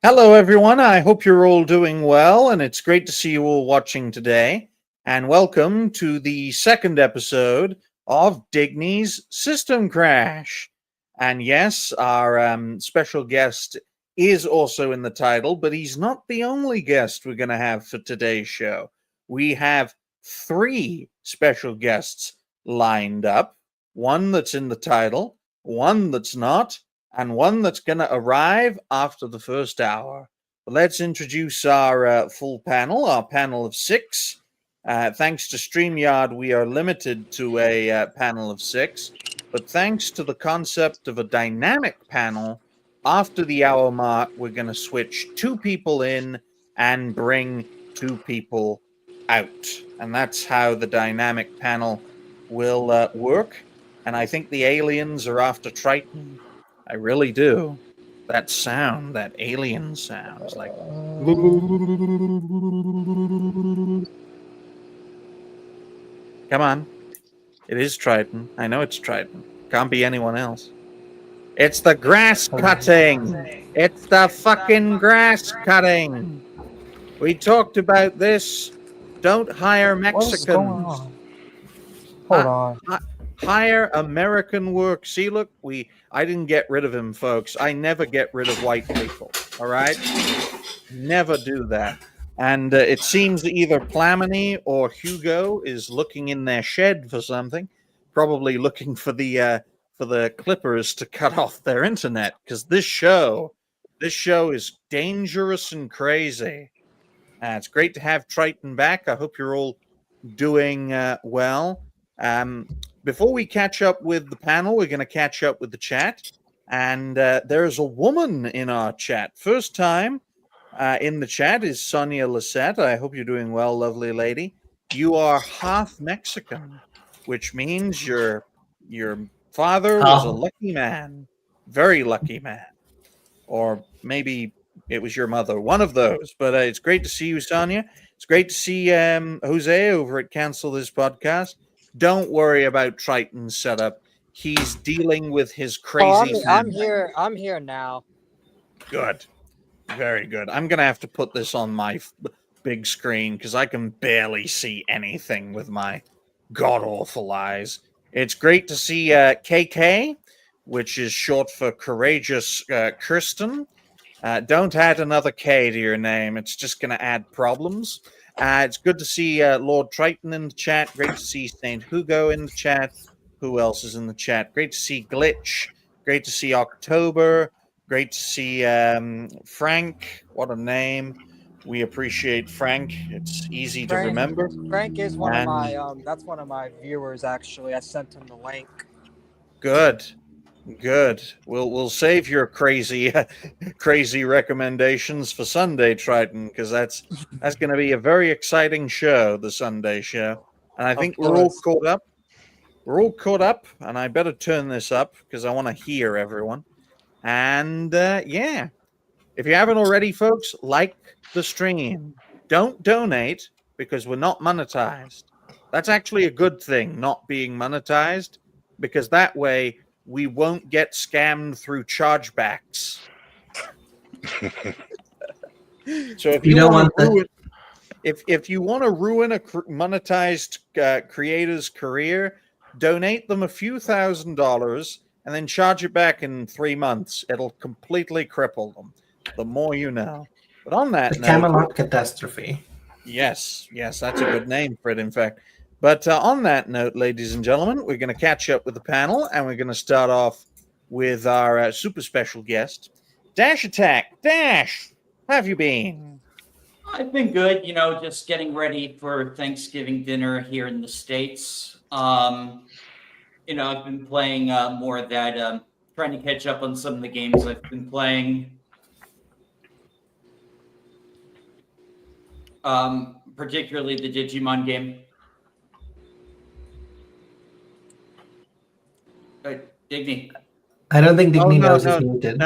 Hello, everyone. I hope you're all doing well, and it's great to see you all watching today. And welcome to the second episode of Digni's System Crash. And yes, our special guest is also in the title, but he's not the only guest we're going to have for today's show. We have three special guests lined up, one that's in the title, one that's not, and one that's going to arrive after the first hour. But let's introduce our full panel, our panel of six. Thanks to StreamYard, we are limited to a panel of six. But thanks to the concept of a dynamic panel, after the hour mark, we're going to switch two people in and bring two people out. And that's how the dynamic panel will work. And I think the aliens are after Triton. I really do. That sound, that alien sound, is like. Come on. It is Triton. I know it's Triton. Can't be anyone else. It's the grass cutting. It's the fucking grass cutting. We talked about this. Don't hire Mexicans. What is going on? Hold on. Hire American work. See, look, I didn't get rid of him, folks. I never get rid of white people. All right, never do that. And it seems either Plamini or Hugo is looking in their shed for something, probably looking for the Clippers to cut off their internet, because this show is dangerous and crazy. It's great to have Triton back. I hope you're all doing well. Before we catch up with the panel, we're going to catch up with the chat. And there's a woman in our chat. First time in the chat is Sonia Lisette. I hope you're doing well, lovely lady. You are half Mexican, which means your father was a lucky man. Very lucky man. Or maybe it was your mother. One of those. But it's great to see you, Sonia. It's great to see Jose over at Cancel This Podcast. Don't worry about Triton's setup. He's dealing with his crazy. I'm here now. Good. Very good. I'm going to have to put this on my big screen because I can barely see anything with my god-awful eyes. It's great to see KK, which is short for Courageous Kirsten. Don't add another K to your name. It's just going to add problems. It's good to see Lord Triton in the chat. Great to see St. Hugo in the chat. Who else is in the chat? Great to see Glitch. Great to see October. Great to see Frank. What a name. We appreciate Frank. It's easy to remember. Frank is one of my, that's one of my viewers, actually. I sent him the link. Good. Good. We'll save your crazy recommendations for Sunday, Triton, because that's going to be a very exciting show, the Sunday show. And I think we're all caught up. We're all caught up, and I better turn this up because I want to hear everyone. And yeah, if you haven't already, folks, like the stream. Don't donate because we're not monetized. That's actually a good thing, not being monetized, because that way we won't get scammed through chargebacks. So if you want to ruin, if you want to ruin a monetized creator's career, donate them a few $1,000s and then charge it back in 3 months. It'll completely cripple them. The more you know. But on that note, Camelot catastrophe. Yes, that's a good name for it, in fact. But on that note, ladies and gentlemen, we're going to catch up with the panel, and we're going to start off with our super special guest, Dash Attack. Dash, how have you been? I've been good, just getting ready for Thanksgiving dinner here in the States. I've been playing more of that, trying to catch up on some of the games I've been playing. Particularly the Digimon game. Digni. I don't think Digni knows he's muted.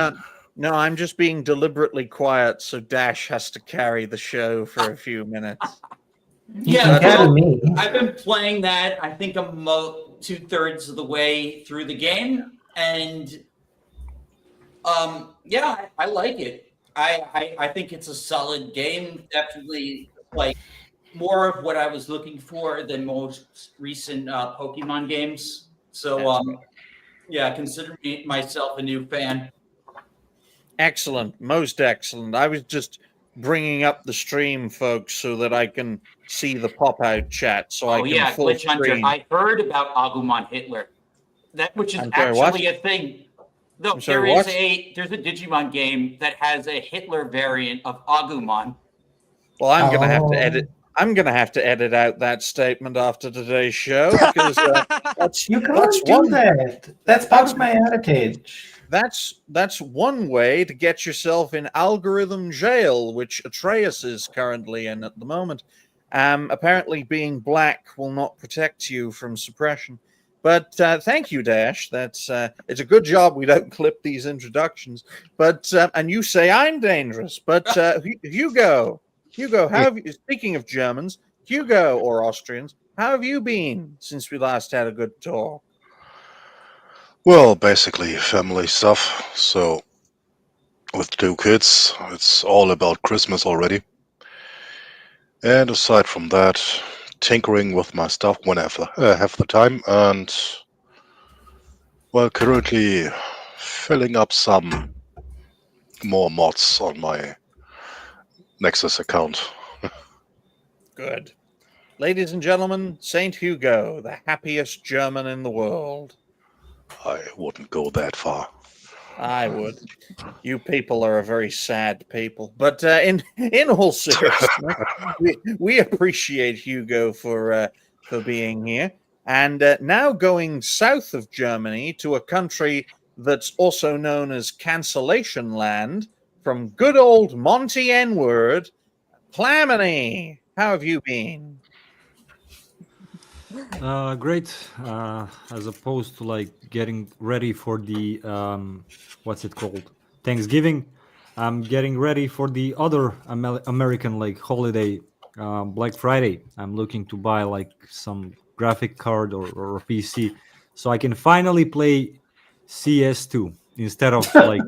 No, I'm just being deliberately quiet, so Dash has to carry the show for a few minutes. Yeah, I've been playing that. I think I'm 2/3 of the way through the game, and I like it. I think it's a solid game. Definitely like more of what I was looking for than most recent Pokemon games. So yeah, consider myself a new fan. Excellent, most excellent. I was just bringing up the stream, folks, so that I can see the pop-out chat, so I Oh can yeah, full Glitch Hunter. screen. I heard about Agumon Hitler. That which is I'm sorry, what? actually a thing. No, I'm sorry, there's what? a Digimon game that has a Hitler variant of Agumon. Well, I'm gonna have to Oh. edit. I'm gonna have to edit out that statement after today's show because that's You that's can't do one that. That's part of my heritage. that's one way to get yourself in algorithm jail, which Atreus is currently in at the moment. Apparently, being black will not protect you from suppression. But thank you, Dash. That's it's a good job we don't clip these introductions. But and you say I'm dangerous. But Hugo, how have you? Speaking of Germans, Hugo or Austrians, how have you been since we last had a good talk? Well, basically family stuff. So with 2 kids, it's all about Christmas already. And aside from that, tinkering with my stuff whenever I have the time, and well, currently filling up some more mods on my Nexus account. Good. Ladies and gentlemen, Saint Hugo, the happiest German in the world. I wouldn't go that far. I would. You people are a very sad people. But in all seriousness, we appreciate Hugo for being here. And now going south of Germany to a country that's also known as Cancellation Land, from good old Monty N-word, Claminy. How have you been? Great. As opposed to like getting ready for the what's it called? Thanksgiving. I'm getting ready for the other American like holiday, Black Friday. I'm looking to buy like some graphic card or a PC, so I can finally play CS2 instead of like.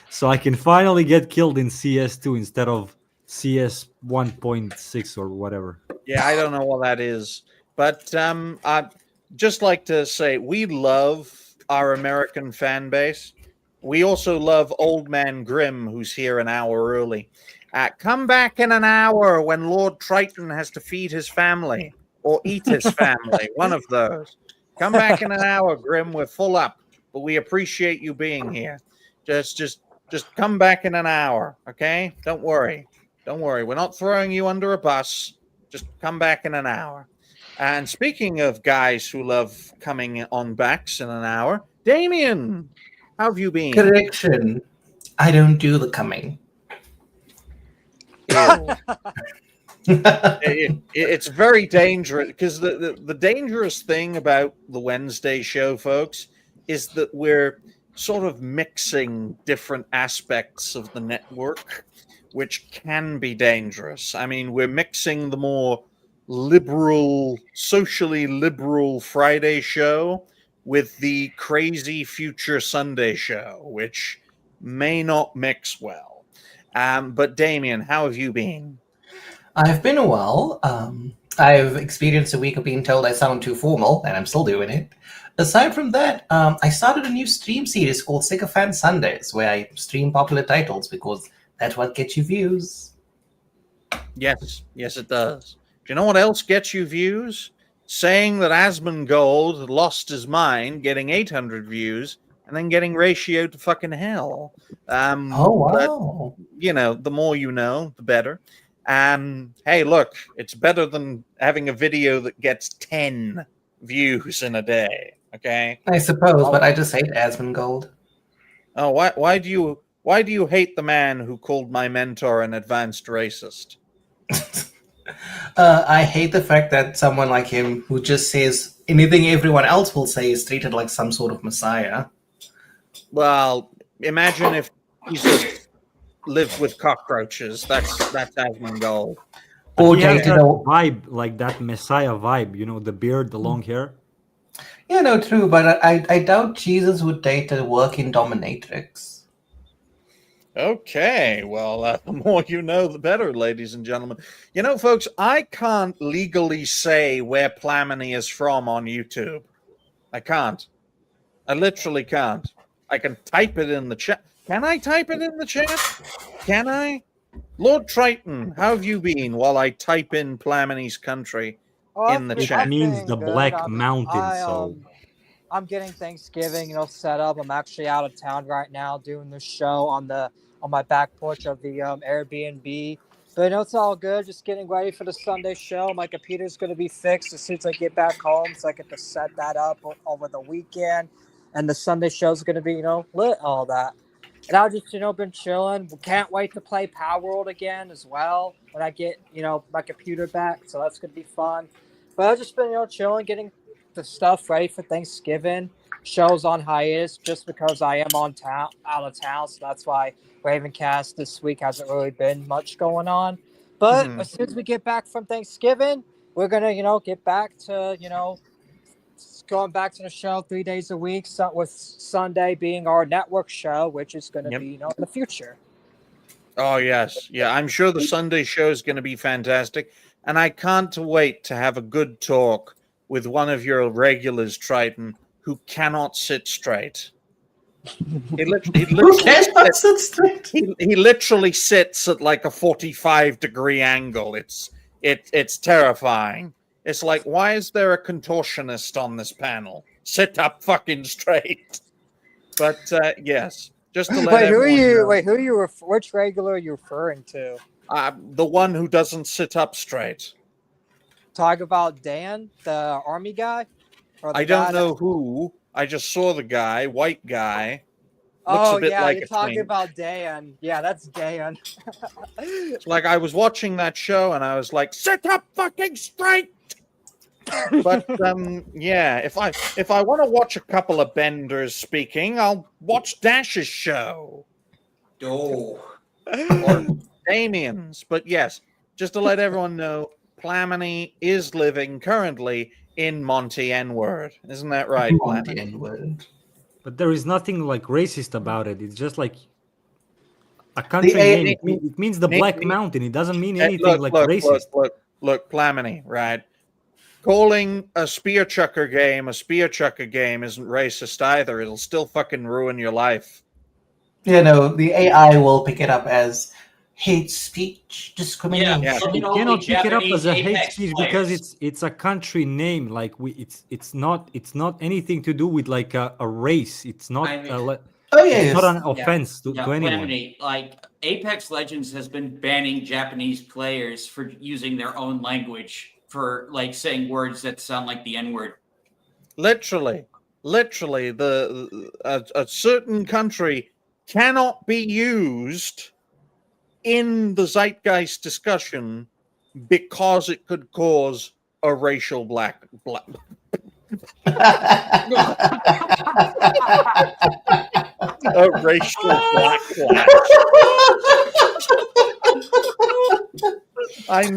So I can finally get killed in CS2 instead of CS 1.6 or whatever. Yeah, I don't know what that is, but I'd just like to say we love our American fan base. We also love Old Man Grimm, who's here an hour early. Come back in an hour when Lord Triton has to feed his family or eat his family, one of those. Come back in an hour, Grimm. We're full up, but we appreciate you being here. Just come back in an hour, okay? Don't worry. Don't worry. We're not throwing you under a bus. Just come back in an hour. And speaking of guys who love coming on backs in an hour, Damien, how have you been? Correction. I don't do the coming. It's very dangerous because the dangerous thing about the Wednesday show, folks, is that we're sort of mixing different aspects of the network, which can be dangerous. I mean, we're mixing the more liberal, socially liberal Friday show with the crazy future Sunday show, which may not mix well. But Damien, how have you been? I've been a while. I've experienced a week of being told I sound too formal, and I'm still doing it. Aside from that, I started a new stream series called Sycophant Sundays, where I stream popular titles because that's what gets you views. Yes, it does. Do you know what else gets you views? Saying that Asmongold lost his mind, getting 800 views, and then getting ratioed to fucking hell. Oh, wow. But, you know, the more you know, the better. Hey, look, it's better than having a video that gets 10 views in a day, okay? I suppose, but I just hate Asmongold. Oh, why do you hate the man who called my mentor an advanced racist? I hate the fact that someone like him, who just says anything everyone else will say, is treated like some sort of messiah. Well, imagine if he just lived with cockroaches. That's Asmongold. Or He has dated that a... vibe, like that messiah vibe, you know, the beard, the long hair. Yeah, no, true, but I doubt Jesus would date a working dominatrix. Okay, well, the more you know, the better, ladies and gentlemen. You know, folks, I can't legally say where Plamini is from on YouTube. I can't. I literally can't. I can type it in the chat. Can I type it in the chat? Can I? Lord Triton, how have you been while I type in Plamini's country in the It chat? I've means the been good. Black Mountain. So I'm getting Thanksgiving, set up. I'm actually out of town right now doing the show on my back porch of the Airbnb. But it's all good. Just getting ready for the Sunday show. My computer's going to be fixed as soon as I get back home, so I get to set that up over the weekend. And the Sunday show's going to be, lit, all that. And I've just, been chilling. Can't wait to play Power World again as well when I get, my computer back. So that's going to be fun. But I've just been, chilling, getting the stuff ready for Thanksgiving. Show's on hiatus just because I am out of town. So that's why Ravencast this week hasn't really been much going on. But as soon as we get back from Thanksgiving, we're going to, get back to, going back to the show 3 days a week, with Sunday being our network show, which is going to be, in the future. Oh, yes. Yeah, I'm sure the Sunday show is going to be fantastic. And I can't wait to have a good talk with one of your regulars, Triton, who cannot sit straight. He literally sits at like a 45-degree angle. It's terrifying. It's like, why is there a contortionist on this panel? Sit up fucking straight. But yes, just to let Which regular are you referring to? The one who doesn't sit up straight. Talk about Dan, the army guy? I don't know who. I just saw the guy, white guy. Looks a bit like you're a talking twink. about Dan. Yeah, that's Dan. It's like I was watching that show and I was like, sit up fucking straight. But yeah, if I want to watch a couple of benders speaking, I'll watch Dash's show. Oh. Or Damien's. But yes, just to let everyone know, Plamini is living currently in Monty N-word. Isn't that right, Monty Plamini? N-word. but there is nothing like racist about it. It's just like a country name. It means the Black Mountain. It doesn't mean anything racist. Look, Plamini, right? Calling a spear chucker game isn't racist either. It'll still fucking ruin your life. The AI will pick it up as hate speech discrimination. Yeah, You look at all cannot the pick it up as Japanese a hate Apex speech players. because it's a country name. Like it's not anything to do with like a race. It's not. It's not an offense to anyone. Plamini, like Apex Legends has been banning Japanese players for using their own language for like saying words that sound like the N-word. Literally, a certain country cannot be used in the zeitgeist discussion because it could cause a racial black a racial backlash. I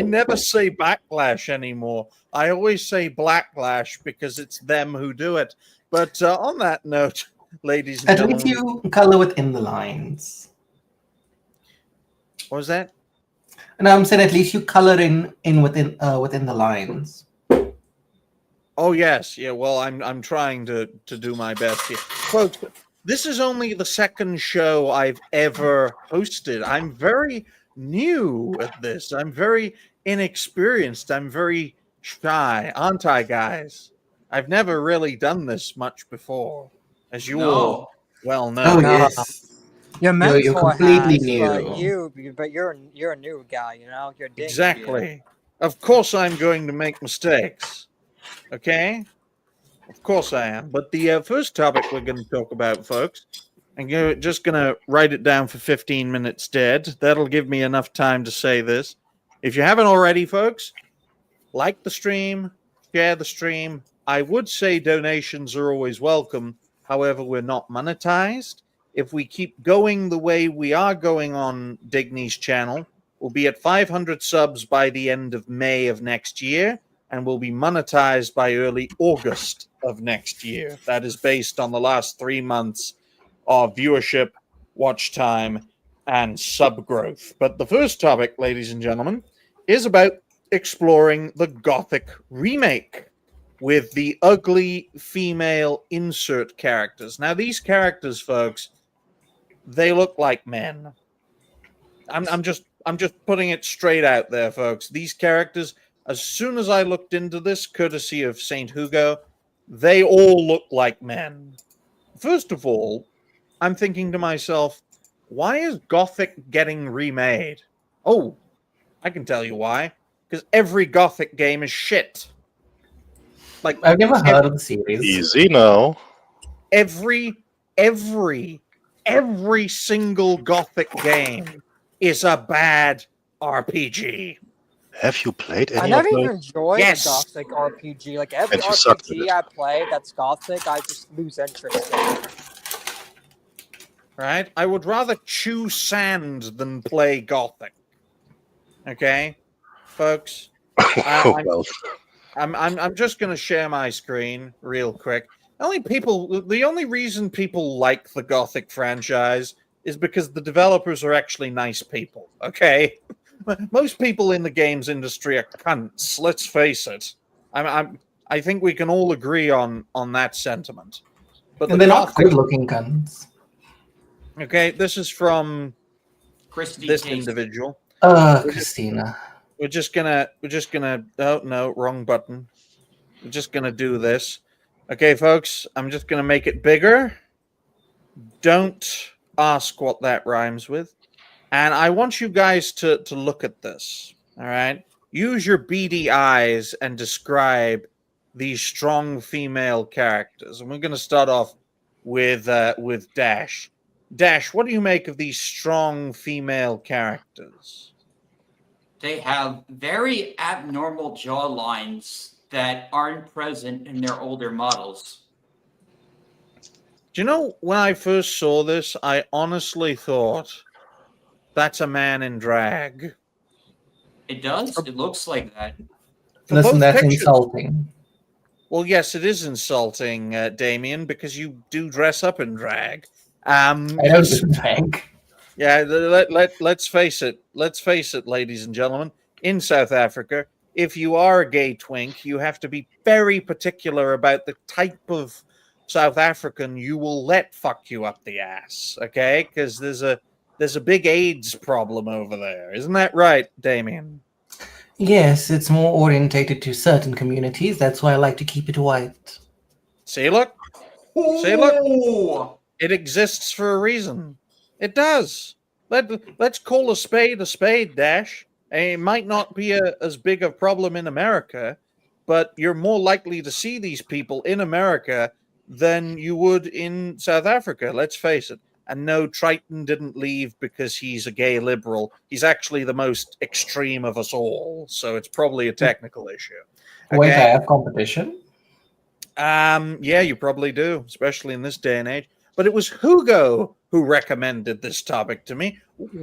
never say backlash anymore. I always say blacklash because it's them who do it. But on that note, ladies and gentlemen, at least you color within the lines. What was that? And I'm saying at least you color in within the lines. Oh yes, yeah. Well, I'm trying to do my best here, folks. This is only the second show I've ever hosted. I'm very new at this. I'm very inexperienced. I'm very shy, aren't I, guys? I've never really done this much before, as you all well know. Oh yes. Your mentor you're completely has, new. But you're a new guy. You're Digni. Exactly. Of course, I'm going to make mistakes. Okay. Of course I am. But the first topic we're going to talk about, folks, I'm just going to write it down for 15 minutes dead. That'll give me enough time to say this. If you haven't already, folks, like the stream, share the stream. I would say donations are always welcome. However, we're not monetized. If we keep going the way we are going on Digni's channel, we'll be at 500 subs by the end of May of next year, and will be monetized by early August of next year. That is based on the last 3 months of viewership watch time, and sub growth. But the first topic, ladies and gentlemen, is about exploring the Gothic remake with the ugly female insert characters. Now, these characters, folks, they look like men. I'm just putting it straight out there, folks. These characters, as soon as I looked into this, courtesy of Saint Hugo, they all look like men. First of all, I'm thinking to myself, why is Gothic getting remade? Oh, I can tell you why. Because every Gothic game is shit. Like I've never heard of the series. Easy now. every single Gothic game is a bad RPG. Have you played I any never of even those? enjoyed Yes. a Gothic RPG. Like every And you sucked at RPG it. I play that's Gothic, I just lose interest in. Right? I would rather chew sand than play Gothic. Okay, folks. Oh, well. I'm just going to share my screen real quick. The only reason people like the Gothic franchise is because the developers are actually nice people. Okay, most people in the games industry are cunts. Let's face it. I think we can all agree on that sentiment. But And they're not good-looking guns. Okay, this is from Christy this Case. individual. Christina. We're just gonna oh no, wrong button. We're just gonna do this. Okay, folks, I'm just gonna make it bigger. Don't ask what that rhymes with. And I want you guys to look at this. All right. Use your beady eyes and describe these strong female characters. And we're gonna start off with Dash. Dash, what do you make of these strong female characters? They have very abnormal jaw lines that aren't present in their older models. Do you know, when I first saw this, I honestly thought that's a man in drag. It does. It looks like that. For Listen, both that's pictures- insulting. Well, yes, it is insulting, Damien, because you do dress up in drag. I don't do drag. Yeah, let's face it. Let's face it, ladies and gentlemen. In South Africa, if you are a gay twink, you have to be very particular about the type of South African you will let fuck you up the ass. Okay, because there's a big AIDS problem over there, isn't that right, Damien? Yes, it's more orientated to certain communities. That's why I like to keep it white. See, look, See, look. Ooh. it exists for a reason. It does. Let's call a spade, Dash. It might not be as big a problem in America, but you're more likely to see these people in America than you would in South Africa. Let's face it. And no, Triton didn't leave because he's a gay liberal. He's actually the most extreme of us all. So it's probably a technical issue. Wait, I Okay. have competition? Yeah, you probably do, especially in this day and age. But it was Hugo who recommended this topic to me.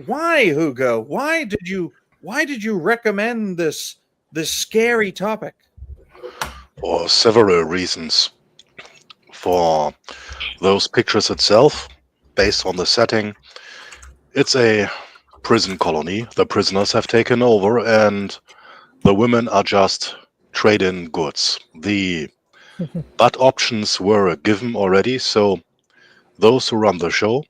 Why, Hugo? Why did you recommend this scary topic? For several reasons. For those pictures itself, based on the setting, it's a prison colony. The prisoners have taken over, and the women are just trade-in goods. The butt options were given already, so those who run the show,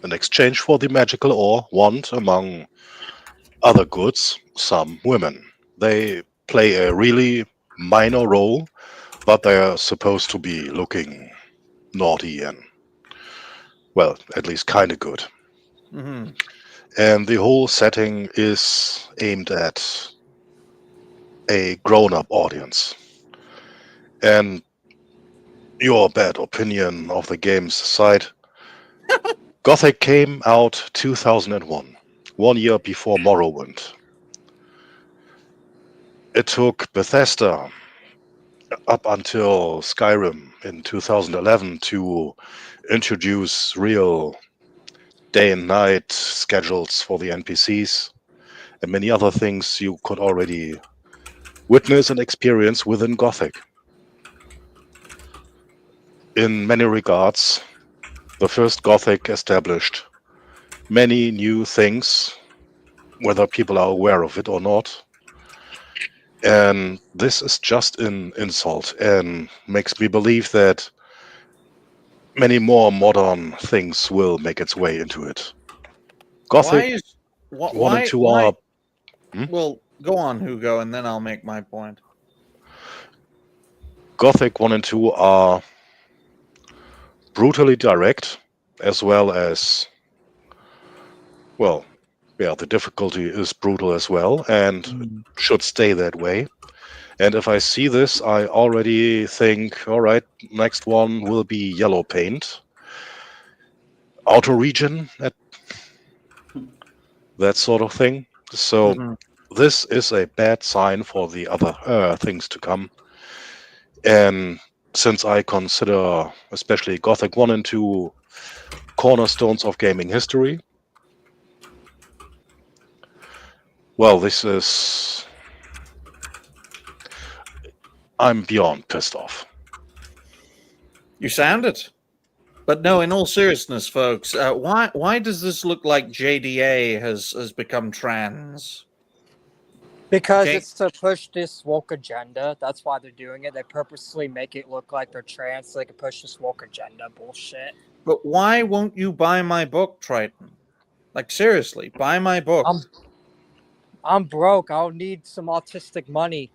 in exchange for the magical ore, want, among other goods, some women. They play a really minor role, but they are supposed to be looking naughty and, well, at least kind of good. Mm-hmm. And the whole setting is aimed at a grown-up audience. And your bad opinion of the game's side, Gothic came out 2001, 1 year before Morrowind. It took Bethesda up until Skyrim in 2011 to introduce real day and night schedules for the NPCs and many other things you could already witness and experience within Gothic. In many regards, the first Gothic established many new things, whether people are aware of it or not. And this is just an insult and makes me believe that many more modern things will make its way into it. Why Gothic is 1 and why 2 why? are. Hmm? Well, go on, Hugo, and then I'll make my point. Gothic 1 and 2 are brutally direct, as well as, well, yeah, the difficulty is brutal as well and should stay that way. And if I see this, I already think, all right, next one will be yellow paint, outer region, that sort of thing. So Mhm. this is a bad sign for the other things to come. And since I consider especially Gothic 1 and 2 cornerstones of gaming history, well, this is. I'm beyond pissed off. You sound it. But no, in all seriousness, folks, why does this look like JDA has become trans? Because Okay, it's to push this woke agenda. That's why they're doing it. They purposely make it look like they're trans so they can push this woke agenda bullshit. but why won't you buy my book, Triton? Like seriously, buy my book. I'm broke. I'll need some autistic money.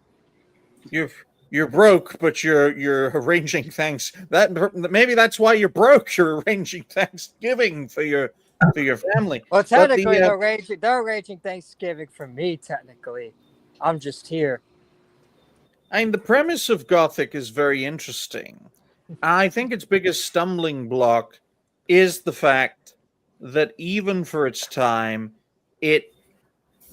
You're broke, but you're arranging thanks. That maybe that's why you're broke. You're arranging Thanksgiving for your family. Well, But technically, the they're arranging Thanksgiving for me. Technically, I'm just here. I mean, the premise of Gothic is very interesting. I think its biggest stumbling block is the fact that even for its time, it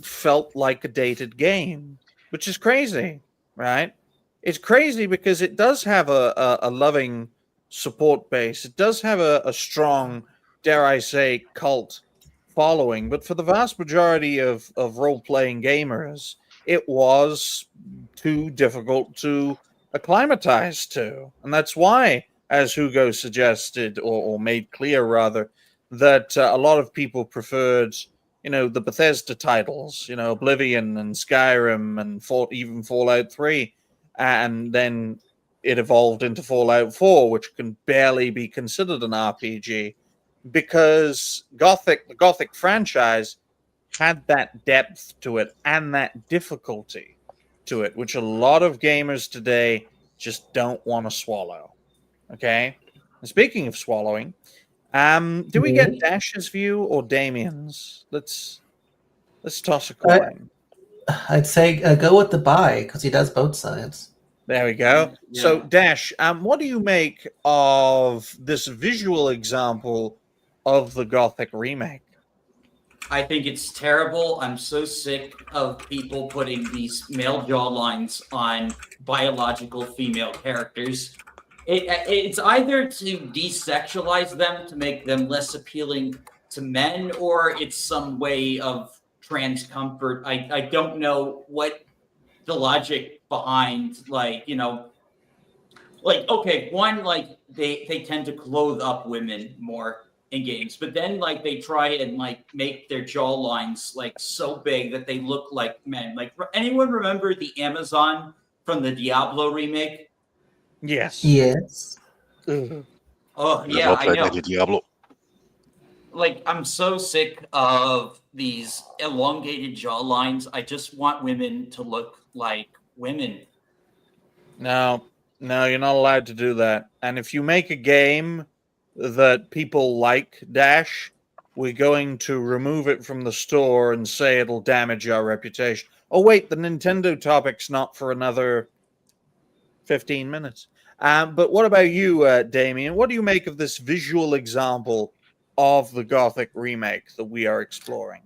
felt like a dated game, which is crazy, right? It's crazy because it does have a loving support base. It does have a strong, dare I say, cult following. But for the vast majority of role playing gamers, it was too difficult to acclimatize to. And that's why, as Hugo suggested, or made clear rather, that a lot of people preferred the Bethesda titles, Oblivion and Skyrim and even Fallout 3. And then it evolved into Fallout 4, which can barely be considered an RPG because the Gothic franchise, had that depth to it and that difficulty to it, which a lot of gamers today just don't want to swallow. Okay. And speaking of swallowing, do we get Dash's view or Damien's? Let's toss a coin. I'd say go with the buy because he does both sides. There we go. Yeah. So, Dash, what do you make of this visual example of the Gothic remake? I think it's terrible. I'm so sick of people putting these male jawlines on biological female characters. It's either to desexualize them to make them less appealing to men, or it's some way of trans comfort. I don't know what the logic behind, okay, one, they tend to clothe up women more in games, but then they try and make their jaw lines so big that they look like men. Anyone remember the Amazon from the Diablo remake? Yes. Yes. Oh yeah, Never I played know. any Diablo. I'm so sick of these elongated jaw lines. I just want women to look like women. No, you're not allowed to do that. And if you make a game that people like, Dash, we're going to remove it from the store and say it'll damage our reputation. Oh, wait, the Nintendo topic's not for another 15 minutes. But what about you, Damien? What do you make of this visual example of the Gothic remake that we are exploring?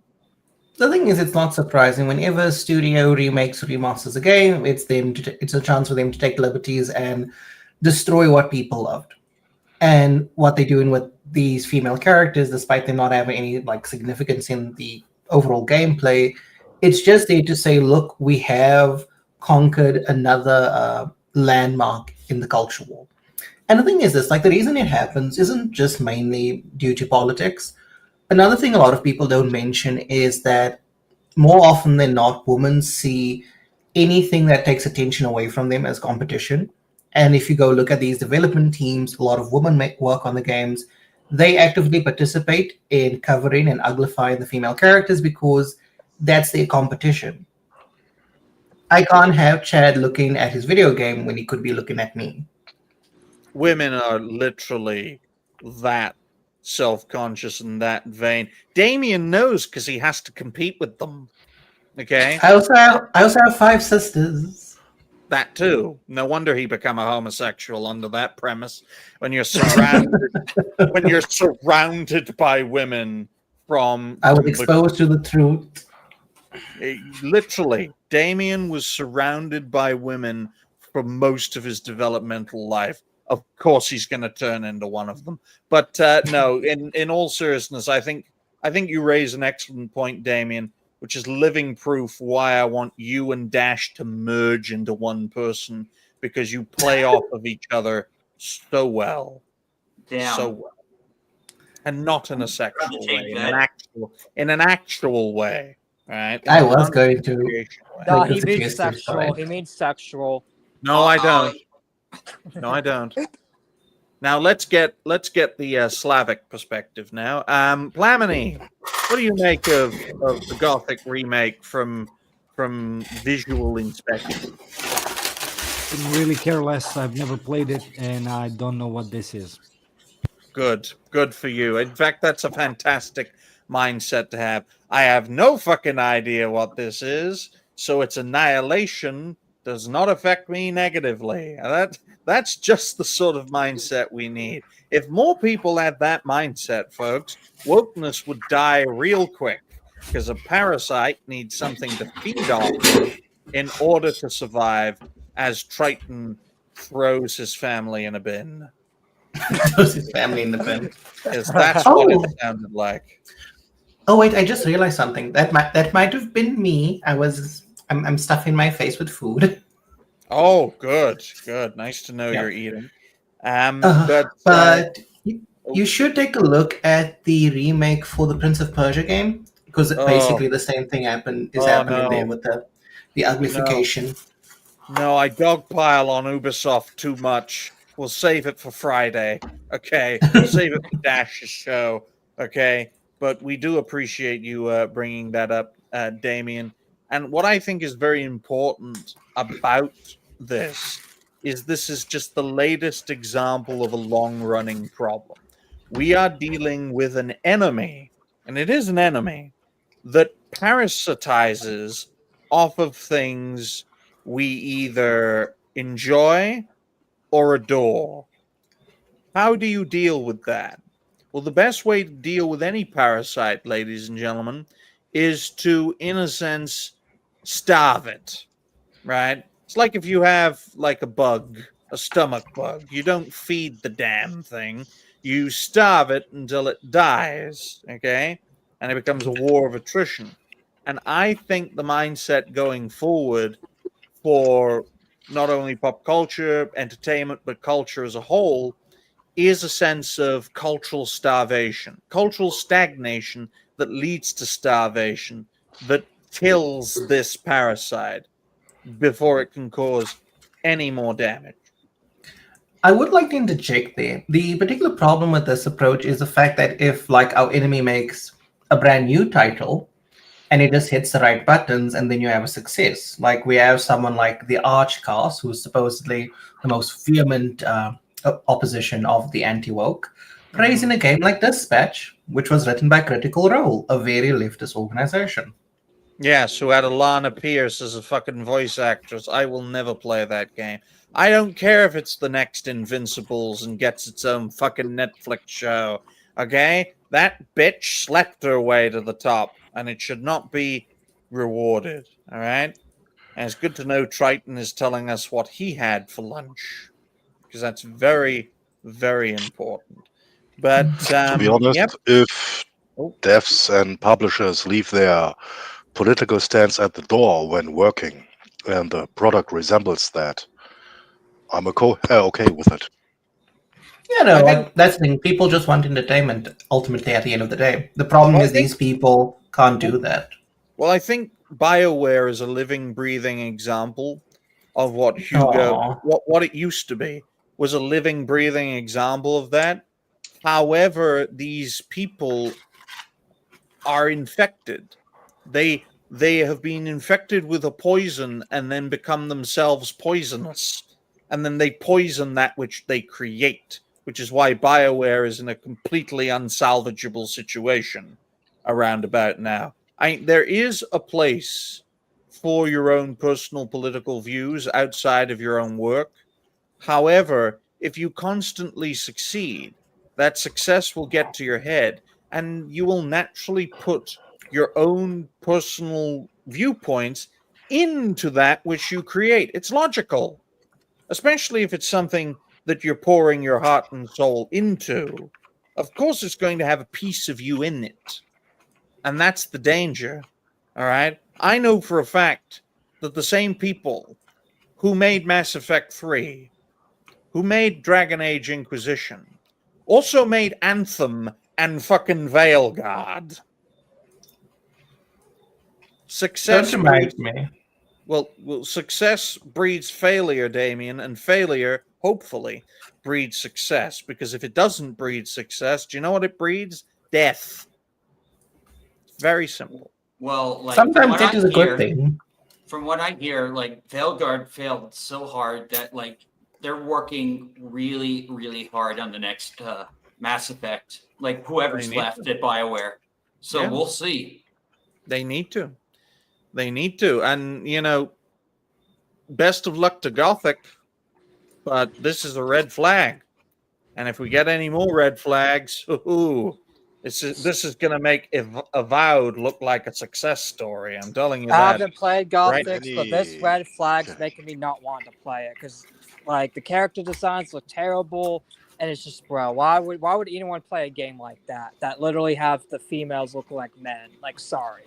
The thing is, it's not surprising. Whenever a studio remakes or remasters a game, it's a chance for them to take liberties and destroy what people loved. And what they're doing with these female characters, despite them not having any significance in the overall gameplay, it's just there to say, look, we have conquered another landmark in the culture war. And the thing is this, like the reason it happens isn't just mainly due to politics. Another thing a lot of people don't mention is that more often than not, women see anything that takes attention away from them as competition. And if you go look at these development teams, a lot of women make work on the games. They actively participate in covering and uglifying the female characters because that's their competition. I can't have Chad looking at his video game when he could be looking at me. Women are literally that self-conscious and that vain. Damien knows because he has to compete with them. Okay, I also have 5 sisters. that too. No wonder he become a homosexual under that premise. When you're surrounded by women from I was exposed to the truth. literally, Damien was surrounded by women for most of his developmental life. Of course, he's going to turn into one of them. But no, in all seriousness, I think you raise an excellent point, Damien, which is living proof why I want you and Dash to merge into one person, because you play off of each other so well. Damn. So well. And not in a sexual Gotta way, take in an actual way. Right? I was going to. No, Like, he it's a means case sexual. fine. He means sexual. No, I don't. No, I don't. Now let's get the Slavic perspective. Now, Plamini, what do you make of the Gothic remake from visual inspection? Couldn't really care less. I've never played it, and I don't know what this is. Good for you. In fact, that's a fantastic mindset to have. I have no fucking idea what this is, so its annihilation does not affect me negatively. That's just the sort of mindset we need. If more people had that mindset, folks, wokeness would die real quick, because a parasite needs something to feed off in order to survive, as Triton throws his family in a bin. Throws his family in the bin. Yes, that's what it sounded like. Oh wait, I just realized something. That might have been me. I'm stuffing my face with food. Oh, good. Nice to know you're eating. But you should take a look at the remake for the Prince of Persia game, because basically the same thing happening there with the uglification. No, I dogpile on Ubisoft too much. We'll save it for Friday. Okay, we'll save it for Dash's show. Okay, but we do appreciate you bringing that up, Damien. And what I think is very important about this is just the latest example of a long-running problem. We are dealing with an enemy, and it is an enemy, that parasitizes off of things we either enjoy or adore. How do you deal with that? Well, the best way to deal with any parasite, ladies and gentlemen, is to, in a sense, starve it, right? It's like if you have like a bug, a stomach bug. You don't feed the damn thing. You starve it until it dies, okay? And it becomes a war of attrition. And I think the mindset going forward for not only pop culture, entertainment, but culture as a whole is a sense of cultural starvation, cultural stagnation that leads to starvation, that kills this parasite before it can cause any more damage. I would like to interject there. The particular problem with this approach is the fact that if, like, our enemy makes a brand new title and it just hits the right buttons, and then you have a success. Like, we have someone like the Archcast, who's supposedly the most vehement opposition of the anti-woke, praising a game like Dispatch, which was written by Critical Role, a very leftist organization. Yes, who had Alana Pierce as a fucking voice actress. I will never play that game. I don't care if it's the next Invincibles and gets its own fucking Netflix show. Okay? That bitch slept her way to the top, and it should not be rewarded. All right? And it's good to know Triton is telling us what he had for lunch, because that's very, very important. But To be honest, if devs and publishers leave their political stance at the door when working, and the product resembles that, I'm okay with it. You know I what? think. That's the thing. People just want entertainment ultimately at the end of the day. The problem Well, I is think. these people can't do that. Well, I think BioWare is a living, breathing example of what Oh, what it used to be, was a living, breathing example of that. However, these people are infected. They have been infected with a poison and then become themselves poisonous. And then they poison that which they create, which is why BioWare is in a completely unsalvageable situation around about now. There is a place for your own personal political views outside of your own work. However, if you constantly succeed, that success will get to your head and you will naturally put your own personal viewpoints into that which you create. It's logical, especially if it's something that you're pouring your heart and soul into. Of course, it's going to have a piece of you in it. And that's the danger. All right. I know for a fact that the same people who made Mass Effect 3, who made Dragon Age Inquisition, also made Anthem and fucking Veilguard. don't Success breeds remind me. success breeds failure, Damien, and failure, hopefully, breeds success. Because if it doesn't breed success, do you know what it breeds? Death. It's very simple. Well, like Sometimes it is a good thing. from what I hear, like Veilguard failed so hard that like they're working really, really hard on the next Mass Effect. Like whoever's left at BioWare. So Yeah. we'll see. They need to. They need to. And, best of luck to Gothic, but this is a red flag. And if we get any more red flags, this is going to make Avowed look like a success story. I'm telling you I that. haven't played Right. Gothic, but this red flag's making me not want to play it because, like, the character designs look terrible, and it's just, bro, why would anyone play a game like that that literally have the females look like men? Like, sorry.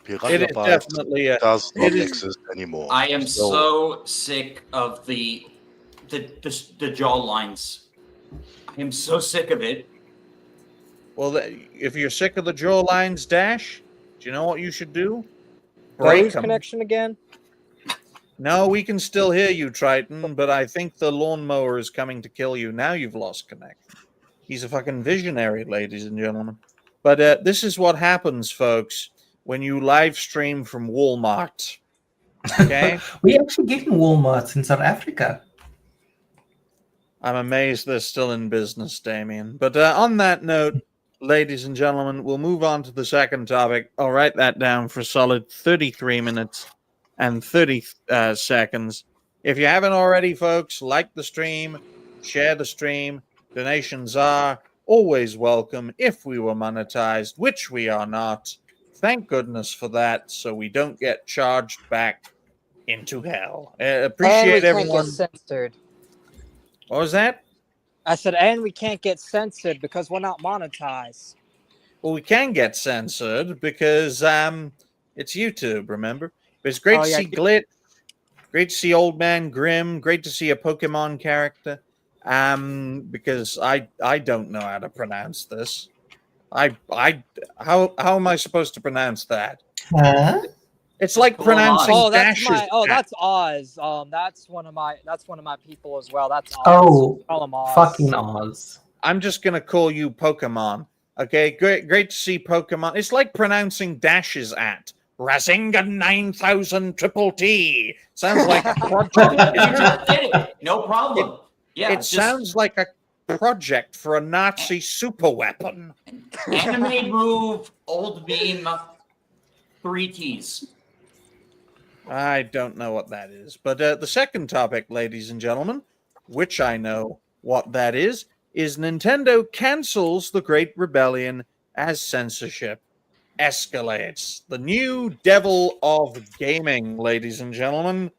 It is definitely does not it is- exist anymore. I am so sick of the jaw lines. I am so sick of it. Well, if you're sick of the jaw lines, Dash, do you know what you should do? Break Break them. connection again? No, we can still hear you, Triton, but I think the lawnmower is coming to kill you. Now you've lost connection. He's a fucking visionary, ladies and gentlemen. But this is what happens, folks, when you live stream from Walmart. Okay? We actually get in Walmarts in South Africa. I'm amazed they're still in business, Damien. But on that note, ladies and gentlemen, we'll move on to the second topic. I'll write that down for solid 33 minutes and 30 seconds. If you haven't already, folks, like the stream, share the stream. Donations are always welcome if we were monetized, which we are not. Thank goodness for that, so we don't get charged back into hell. Appreciate and we everyone. can't get censored. What was that? I said, and we can't get censored because we're not monetized. Well, we can get censored because it's YouTube, remember? But it's great to see Glitch, great to see Old Man Grim, great to see a Pokemon character. Because I don't know how to pronounce this. How am I supposed to pronounce that? Huh? It's like pronouncing Dash's. That's Oz. That's one of my people as well. That's Oz. Oh, Call him Oz. fucking Oz. I'm just gonna call you Pokemon. Okay, great to see Pokemon. It's like pronouncing Dash's at Rasengan 9000 Triple T. Sounds like a project. No problem. It sounds like a project for a Nazi super weapon. Anime move, old beam, 3 Ts. I don't know what that is. But the second topic, ladies and gentlemen, which I know what that is Nintendo cancels the Great Rebellion as censorship escalates. The new devil of gaming, ladies and gentlemen,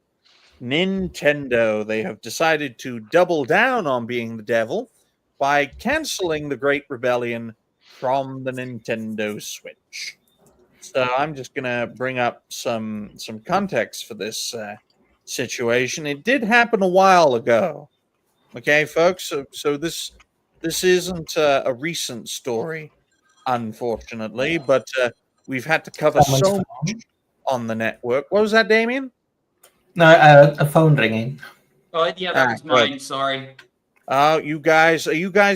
Nintendo. They have decided to double down on being the devil by canceling the Great Rebellion from the Nintendo Switch. So I'm just going to bring up some context for this situation. It did happen a while ago. Okay, folks. So this isn't a recent story, unfortunately, but we've had to cover Someone's so much phone. on the network. What was that, Damien? No, a phone ringing. Oh, yeah, that Ah, was good. mine. Sorry. Are you guys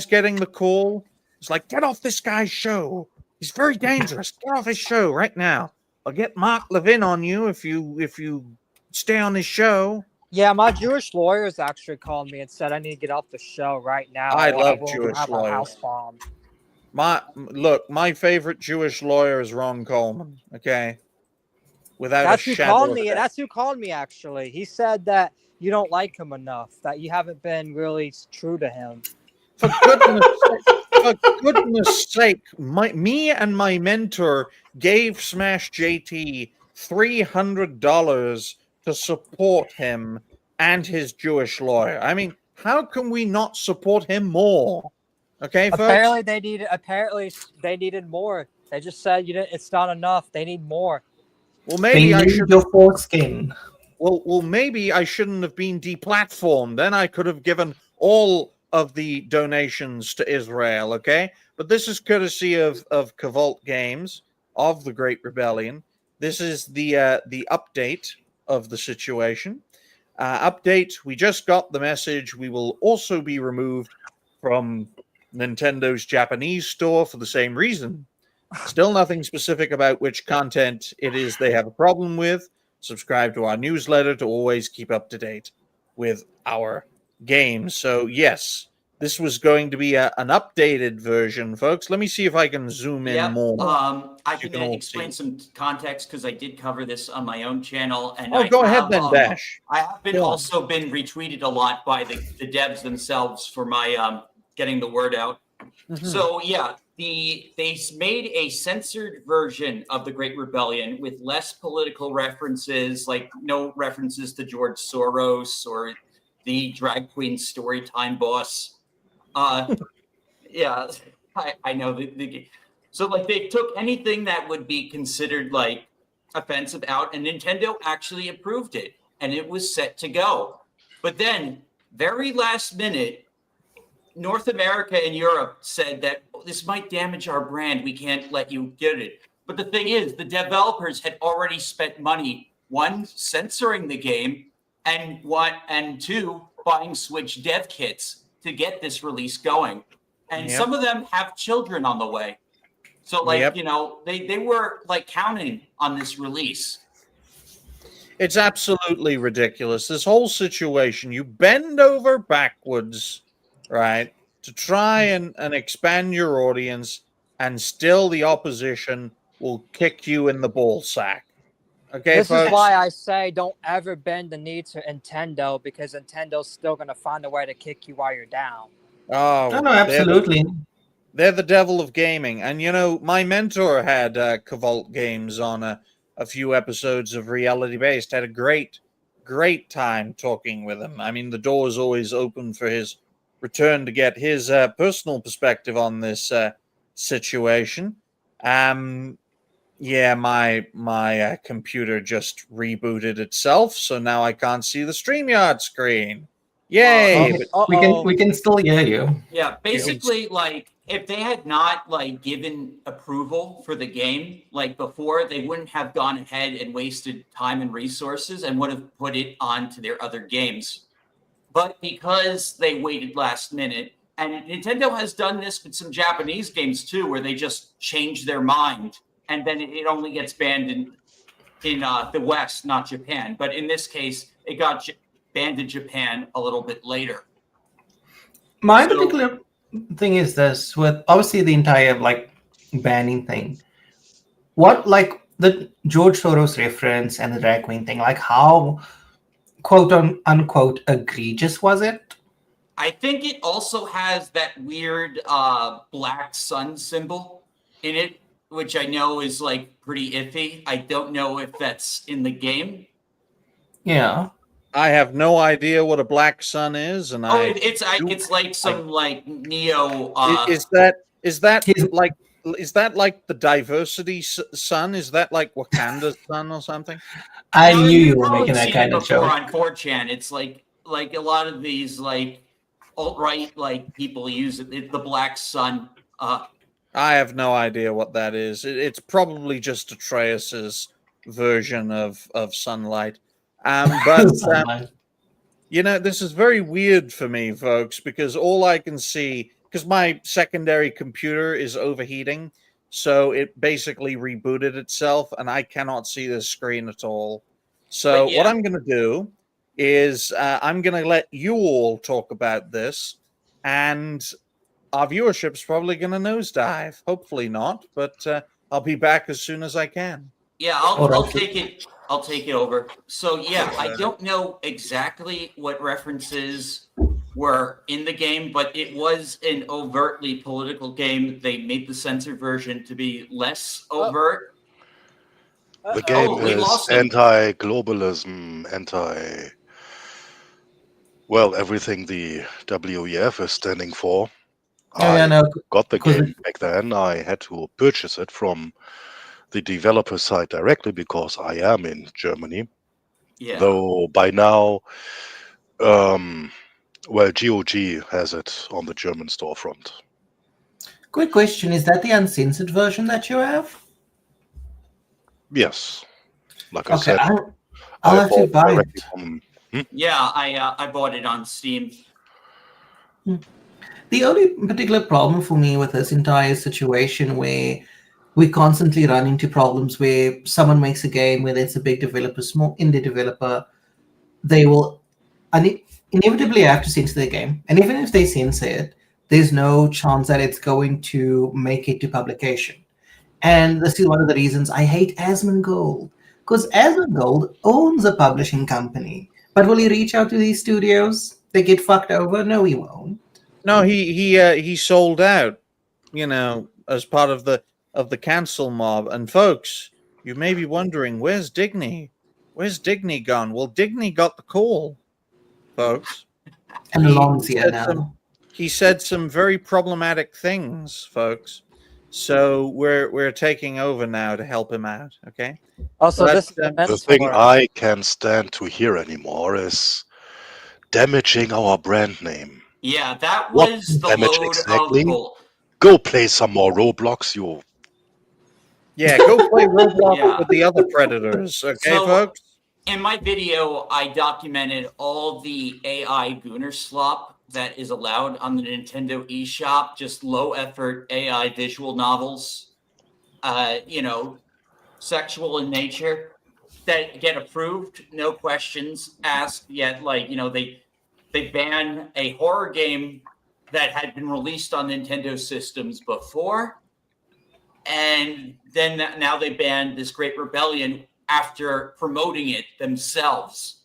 getting the call? It's like, get off this guy's show. He's very dangerous. Get off his show right now. I'll get Mark Levin on you if you stay on his show. Yeah, my Jewish lawyers actually called me and said I need to get off the show right now. I I love will Jewish have our lawyers. house bombed. My favorite Jewish lawyer is Ron Coleman. Okay, without That's a who shadow called of a me. doubt. That's who called me. Actually, he said that you don't like him enough. That you haven't been really true to him. For goodness sake, me and my mentor gave Smash JT $300 to support him and his Jewish lawyer. I mean, how can we not support him more? Okay, folks. Apparently they needed more. They just said you didn't. It's not enough. They need more. Well, They maybe I need should. your foreskin. Well, maybe I shouldn't have been deplatformed. Then I could have given all of the donations to Israel. Okay, but this is courtesy of Cavolt Games of the Great Rebellion. This is the update of the situation. Update: we just got the message. We will also be removed from Nintendo's Japanese store for the same reason. Still nothing specific about which content it is they have a problem with. Subscribe to our newsletter to always keep up to date with our games. So, yes, this was going to be an updated version, folks. Let me see if I can zoom in Yep. more. I You can can all explain see. some context because I did cover this on my own channel, and Oh, go ahead then, Dash. I have been Go on. also been retweeted a lot by the devs themselves for my getting the word out. Mhm. So yeah, they made a censored version of the Great Rebellion with less political references, like no references to George Soros or the drag queen storytime boss. Yeah, I know so like they took anything that would be considered like offensive out, and Nintendo actually approved it, and it was set to go. But then, very last minute, North America and Europe said that this might damage our brand. We can't let you get it. But the thing is, the developers had already spent money, one, censoring the game, and two, buying Switch dev kits to get this release going. And Yep. some of them have children on the way. So like, Yep. you know, they were like counting on this release. It's absolutely ridiculous. This whole situation, you bend over backwards, right, to try and expand your audience, and still the opposition will kick you in the ball sack. Okay, This folks? is why I say don't ever bend the knee to Nintendo, because Nintendo's still gonna find a way to kick you while you're down. Oh, No, absolutely. They're the devil of gaming. And, you know, my mentor had Cavolt Games on a few episodes of Reality Based. Had a great time talking with him. I mean, the door is always open for his return to get his personal perspective on this situation. Yeah, my computer just rebooted itself, so now I can't see the StreamYard screen. Yay! Oh, but We can still hear you. Yeah, basically, like if they had not like given approval for the game like before, they wouldn't have gone ahead and wasted time and resources and would have put it onto their other games. But because they waited last minute, and Nintendo has done this with some Japanese games too, where they just change their mind and then it only gets banned in the West, not Japan. But in this case, it got banned in Japan a little bit later. My So- particular thing is this: with obviously the entire like banning thing, what like the George Soros reference and the drag queen thing, like how quote unquote egregious was it? I think it also has that weird black sun symbol in it, which I know is like pretty iffy. I don't know if that's in the game. Yeah. I have no idea what a black sun is, and It's like some like neo. Is that His- like the diversity sun? Is that like Wakanda's sun or something? I No, knew you've you were probably making that seen kind it of before joke. on 4chan. It's like a lot of these like alt-right like people use it, the Black Sun. I have no idea what that is. It's probably just Atreus's version of sunlight. But Sunlight. this is very weird for me, folks, because all I can see, because my secondary computer is overheating, so it basically rebooted itself, and I cannot see the screen at all. So But what yeah. I'm going to do is I'm going to let you all talk about this, and our viewership's probably going to nosedive. Hopefully not, but I'll be back as soon as I can. Yeah, All I'll right. take it. I'll take it over. So yeah, I don't know exactly what references were in the game, but it was an overtly political game. They made the censored version to be less overt. The game we is lost him. anti-globalism, well, everything the WEF is standing for. Oh yeah, I no, got the because game back then. I had to purchase it from the developer side directly because I am in Germany. Yeah. Though by now, well, GOG has it on the German storefront. quick question: is that the uncensored version that you have? Yes, like I Okay, said, I'll I have to bought buy directly it. from. Yeah, I bought it on Steam. The only particular problem for me with this entire situation where we constantly run into problems where someone makes a game, whether it's a big developer, small indie developer, they will inevitably have to censor the game. And even if they censor it, there's no chance that it's going to make it to publication. And this is one of the reasons I hate Asmongold. Because Asmongold owns a publishing company. But will he reach out to these studios? They get fucked over? No, he won't. No, he sold out, as part of the cancel mob. And folks, you may be wondering, where's Digni? Where's Digni gone? Well, Digni got the call, folks. And Alon's here He said some very problematic things, folks. So we're taking over now to help him out. Okay. Also, But, this is The immense thing for- I can't stand to hear anymore is damaging our brand name. Yeah, that What was the damage load exactly? of bull. Go play some more Roblox, you. Yeah, go play Roblox Yeah. with the other predators. Okay, So- folks. In my video, I documented all the AI gooner slop that is allowed on the Nintendo eShop, just low effort AI visual novels, sexual in nature that get approved, no questions asked yet. They ban a horror game that had been released on Nintendo systems before, and then now they banned this Great Rebellion after promoting it themselves.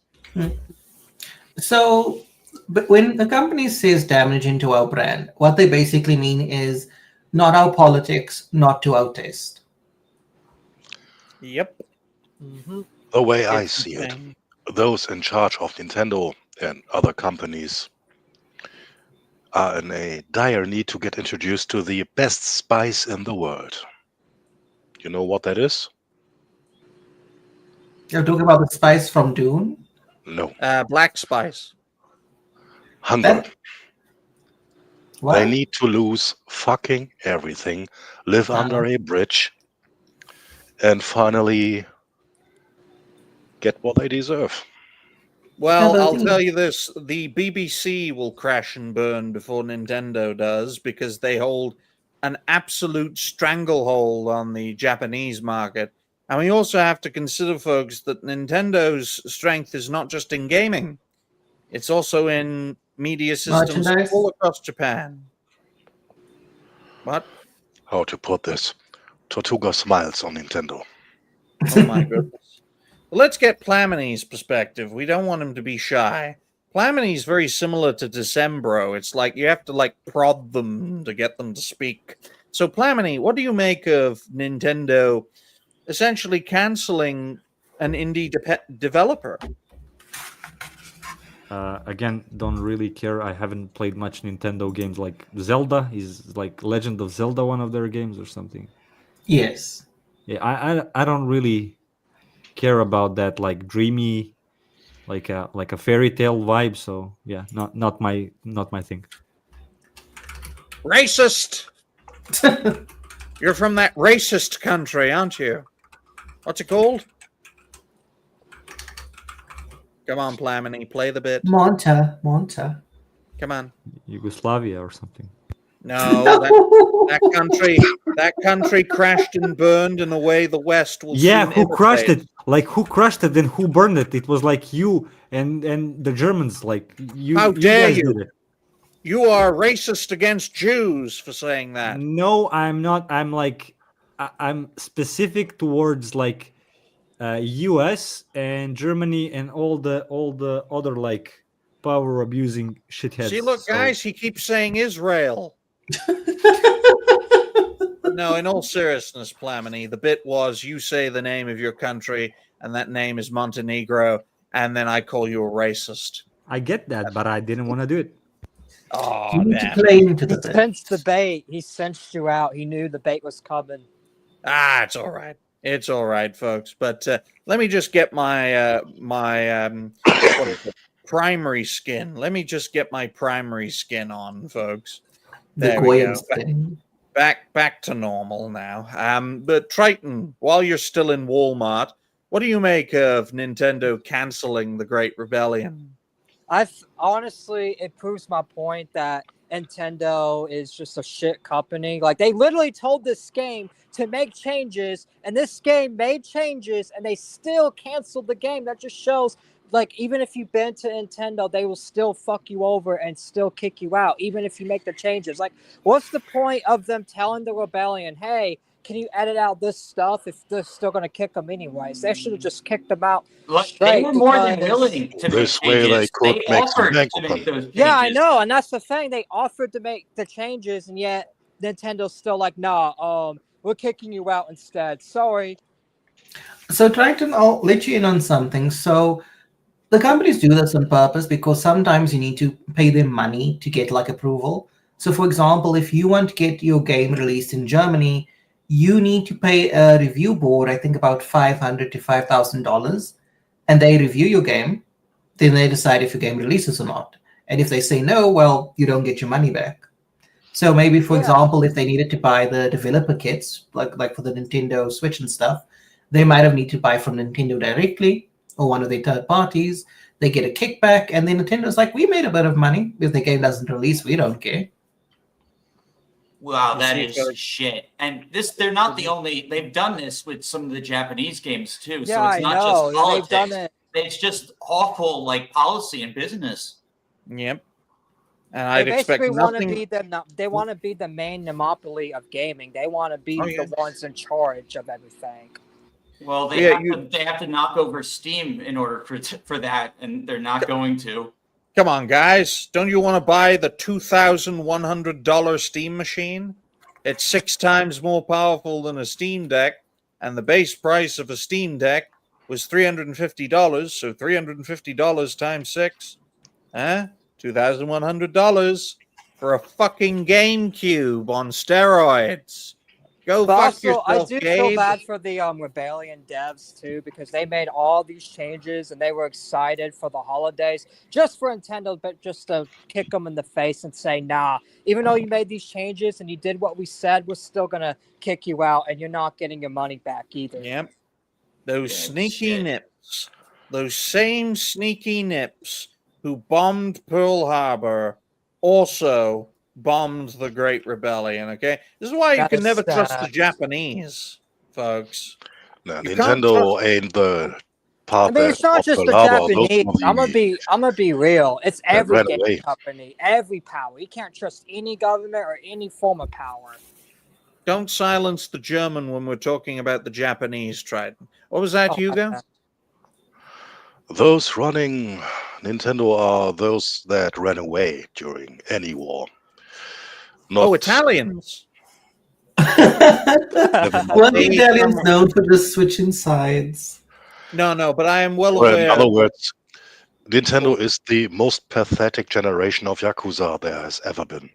So, but when the company says damage into our brand, what they basically mean is not our politics, not to our taste. Yep. The way I It's see it, insane. those in charge of Nintendo and other companies are in a dire need to get introduced to the best spice in the world. You know what that is? You're talking about the spice from Dune? No. Black Spice. Hunger. What? They need to lose fucking everything, live under a bridge, and finally get what they deserve. Well, but I I'll think- tell you this: the BBC will crash and burn before Nintendo does, because they hold an absolute stranglehold on the Japanese market. And we also have to consider, folks, that Nintendo's strength is not just in gaming; it's also in media systems Merchandise? all across Japan. What? How to put this? Tortuga smiles on Nintendo. Oh my goodness. Well, let's get Plamany's perspective. We don't want him to be shy. Plamany's very similar to Decembro. It's like you have to prod them to get them to speak. So Plamany, what do you make of Nintendo essentially canceling an indie developer? Again, don't really care. I haven't played much Nintendo games. Like Zelda is like Legend of Zelda, one of their games or something. Yes. Yeah, I don't really care about that like dreamy like a fairy tale vibe. So yeah, not my thing. Racist! You're from that racist country, aren't you? What's it called? Come on, Plamini, play the bit. Monta. Come on. Yugoslavia or something. No, that country crashed and burned in a way the West will Yeah, soon who crushed imitate. it? Like who crushed it and who burned it? It was like you and the Germans. Like How you dare guys you? did it. You are racist against Jews for saying that. No, I'm not. I'm like I'm specific towards like U.S. and Germany and all the other like power abusing shitheads. See, look, So- guys, he keeps saying Israel. But no, in all seriousness, Plamini, the bit was you say the name of your country, and that name is Montenegro, and then I call you a racist. I get that, but I didn't want to do it. Oh, You need to damn. play into He the bit. sensed the bait. He sensed you out. He knew the bait was coming. It's all right. It's all right, folks. But let me just get my what is it? Primary skin. Let me just get my primary skin on, folks. The There we go. Goyim thing. Back to normal now. But Triton, while you're still in Walmart, what do you make of Nintendo canceling the Great Rebellion? Honestly, it proves my point that Nintendo is just a shit company. Like they literally told this game to make changes, and this game made changes, and they still canceled the game. That just shows, like, even if you've been to Nintendo, they will still fuck you over and still kick you out, even if you make the changes. Like, what's the point of them telling the Rebellion, hey, can you edit out this stuff if they're still going to kick them anyways? They should have just kicked them out. Look, they were more than willing to make This way they changes. could make some offered bank to on make them. those changes. Yeah, I know, and that's the thing. They offered to make the changes, and yet Nintendo's still like, nah, we're kicking you out instead. Sorry. So, Triton, I'll let you in on something. So, the companies do this on purpose because sometimes you need to pay them money to get like approval. So, for example, if you want to get your game released in Germany, you need to pay a review board, I think about $500 to $5,000, and they review your game. Then they decide if your game releases or not. And if they say no, well, you don't get your money back. So maybe, for example, if they needed to buy the developer kits, like for the Nintendo Switch and stuff, they might have need to buy from Nintendo directly or one of their third parties. They get a kickback, and then Nintendo's like, we made a bit of money. If the game doesn't release, we don't care. Wow, You that see, is folks. shit. And they're not the only, they've done this with some of the Japanese games too. So Yeah, it's not I know. just politics. They've done it. It's just awful like policy and business. Yep. And They I'd expect basically want to nothing. be they want to be the main monopoly of gaming. They want to be Oh, yeah. the ones in charge of everything. Well, they have to knock over Steam in order for that, and they're not going to. Come on, guys. Don't you want to buy the $2,100 Steam machine? It's 6 times more powerful than a Steam Deck, and the base price of a Steam Deck was $350, so $350 times 6. Huh? $2,100 for a fucking GameCube on steroids. Go But fuck also, I yourself, do Gabe. feel bad for the Rebellion devs too, because they made all these changes and they were excited for the holidays just for Nintendo, but just to kick them in the face and say, nah, even though you made these changes and you did what we said, we're still gonna kick you out and you're not getting your money back either. Yep. Those Yeah, sneaky shit. nips. Those same sneaky nips who bombed Pearl Harbor also bombed the Great Rebellion, okay? This is why you That can is never trust the sad. Japanese, folks. Now, You can't Nintendo ain't the I part mean, that it's not of just the the lava. Those Japanese. were I'm the gonna be real. It's that every ran game away. company, every power. You can't trust any government or any form of power. Don't silence the German when we're talking about the Japanese, Triton. What was that, Oh, Hugo? my Those running Nintendo are those that ran away during any war. Not Oh, Italians. never mind. Weren't the Hey, Italians come on. known for just switching sides? No, but I am well Or in aware. other words, Nintendo is the most pathetic generation of Yakuza there has ever been.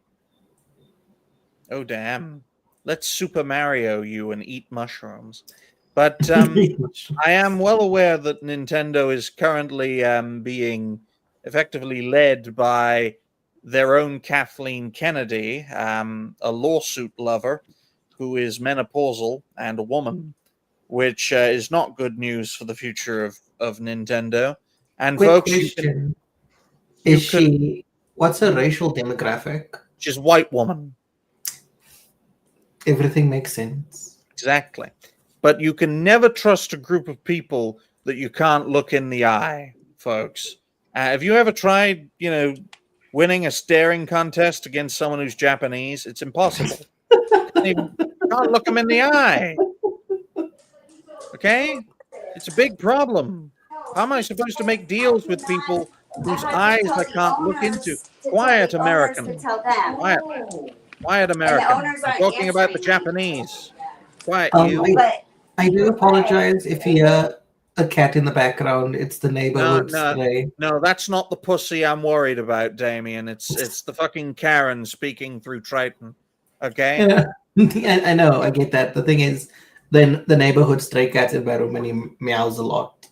Oh, damn. Let's Super Mario you and eat mushrooms. But I am well aware that Nintendo is currently being effectively led by their own Kathleen Kennedy, a lawsuit lover who is menopausal and a woman, which is not good news for the future of Nintendo. And Quick folks, question. you Is can she, what's her racial demographic? she's white woman. Everything makes sense. Exactly. But you can never trust a group of people that you can't look in the eye, folks. Have you ever tried, winning a staring contest against someone who's Japanese? It's impossible. Can't look them in the eye. Okay? It's a big problem. How am I supposed to make deals with people whose eyes I can't look into? Quiet, American. Quiet. Quiet, American. I'm talking about the Japanese. Quiet, you. I do apologize if you hear a cat in the background. It's the neighborhood stray. No, that's not the pussy I'm worried about, Damien. It's the fucking Karen speaking through Triton. Okay? Yeah. I know, I get that. The thing is, then the neighborhood stray cat's environment, he meows a lot.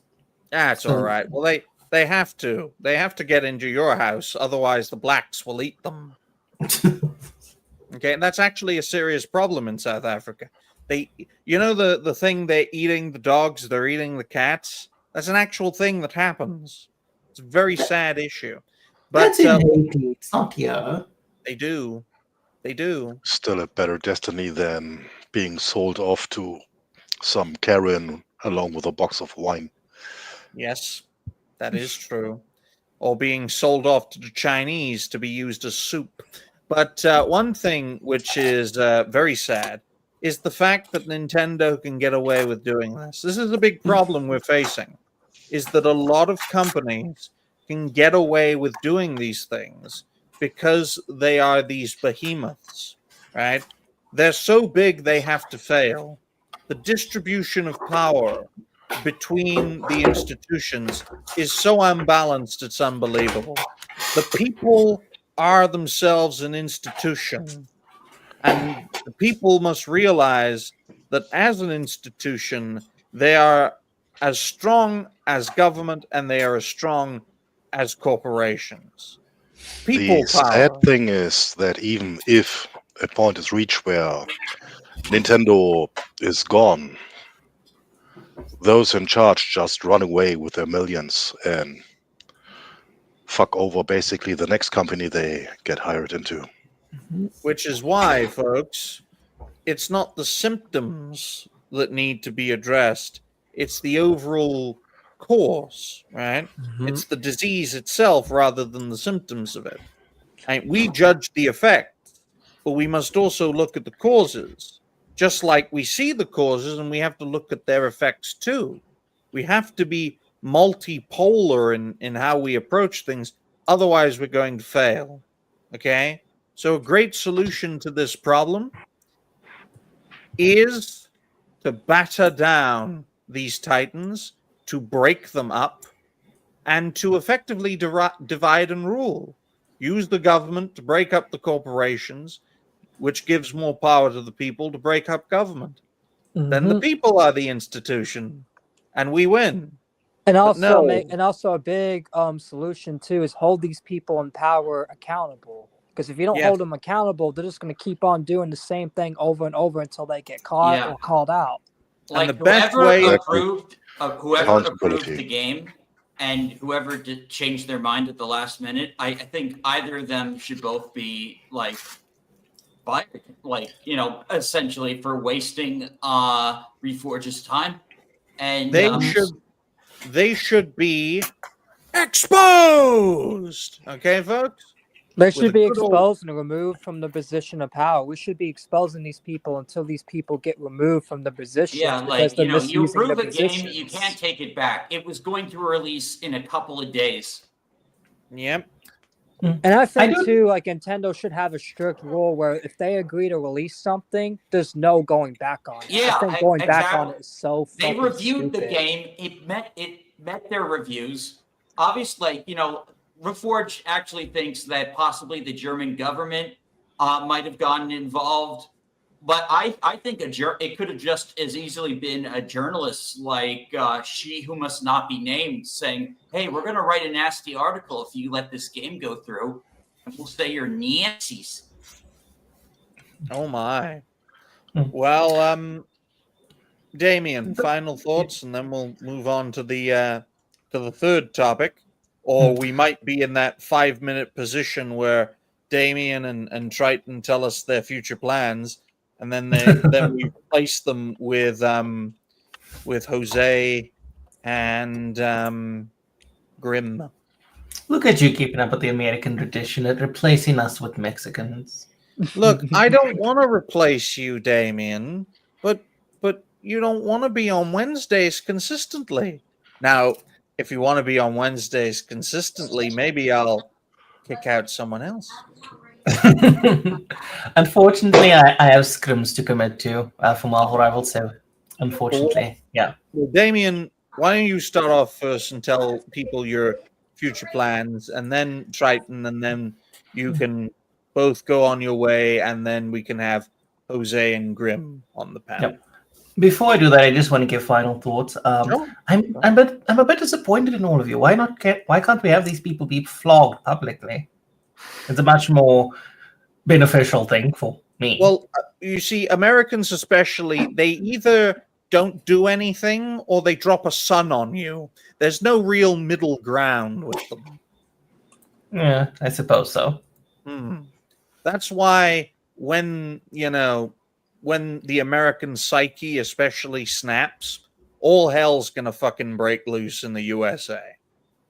That's all right. Well, they have to. They have to get into your house, otherwise the blacks will eat them. Okay, and that's actually a serious problem in South Africa. The thing they're eating the dogs, they're eating the cats. That's an actual thing that happens. It's a very sad issue. But That's in Haiti. It's not here. They do. They do. Still a better destiny than being sold off to some Karen along with a box of wine. Yes, that is true. Or being sold off to the Chinese to be used as soup. But one thing which is very sad is the fact that Nintendo can get away with doing this. This is a big problem we're facing, is that a lot of companies can get away with doing these things because they are these behemoths, right? They're so big they have to fail. The distribution of power between the institutions is so unbalanced, it's unbelievable. The people are themselves an institution, and the people must realize that as an institution, they are as strong as government and they are as strong as corporations. People The sad power. thing is that even if a point is reached where Nintendo is gone, those in charge just run away with their millions and fuck over basically the next company they get hired into. Which is why, folks, it's not the symptoms that need to be addressed, it's the overall cause, right? It's the disease itself rather than the symptoms of it. And we judge the effects, but we must also look at the causes. Just like we see the causes and we have to look at their effects too. We have to be multipolar in how we approach things, otherwise we're going to fail. Okay? So a great solution to this problem is to batter down these titans, to break them up, and to effectively divide and rule. Use the government to break up the corporations, which gives more power to the people to break up government. Then the people are the institution, and we win. And But also, no. and also a big solution too is hold these people in power accountable. Because if you don't Yes. hold them accountable, they're just going to keep on doing the same thing over and over until they get caught or called out. And Like the best whoever way- approved Accountability. the game and whoever did change their mind at the last minute, I think either of them should both be like fired, essentially for wasting Reforge's time. And They should be exposed. Okay, folks? They With a should be good old- exposed and removed from the position of power. We should be exposing these people until these people get removed from the positions. yeah, because like they're you misusing approve the a game, positions. you can't take it back. It was going to release in a couple of days. Yep. And I think don't- too, like Nintendo should have a strict rule where if they agree to release something, there's no going back on it. Yeah, I think going back on exactly. it is so They fucking reviewed the stupid. game. It met their reviews. Obviously, Reforge actually thinks that possibly the German government might have gotten involved. But I think it could have just as easily been a journalist like She Who Must Not Be Named saying, hey, we're going to write a nasty article if you let this game go through, and we'll say you're Nazis. Oh my. Hmm. Well, Damien, final thoughts, and then we'll move on to the third topic. Or we might be in that 5-minute position where Damien and Triton tell us their future plans, and then we replace them with Jose and Grim. Look at you keeping up with the American tradition of replacing us with Mexicans. Look, I don't want to replace you, Damien, but you don't want to be on Wednesdays consistently. Now, if you want to be on Wednesdays consistently, maybe I'll kick out someone else. Unfortunately, I have scrims to commit to for Marvel Rivals, so unfortunately, yeah. Well, Damien, why don't you start off first and tell people your future plans, and then Triton, and then you can both go on your way, and then we can have Jose and Grim on the panel. Yep. Before I do that, I just want to give final thoughts. Sure. I'm a bit disappointed in all of you. Why can't we have these people be flogged publicly? It's a much more beneficial thing for me. Well, you see, Americans especially, they either don't do anything or they drop a son on you. There's no real middle ground with them. Yeah, I suppose so. That's why when the American psyche especially snaps, all hell's gonna fucking break loose in the USA.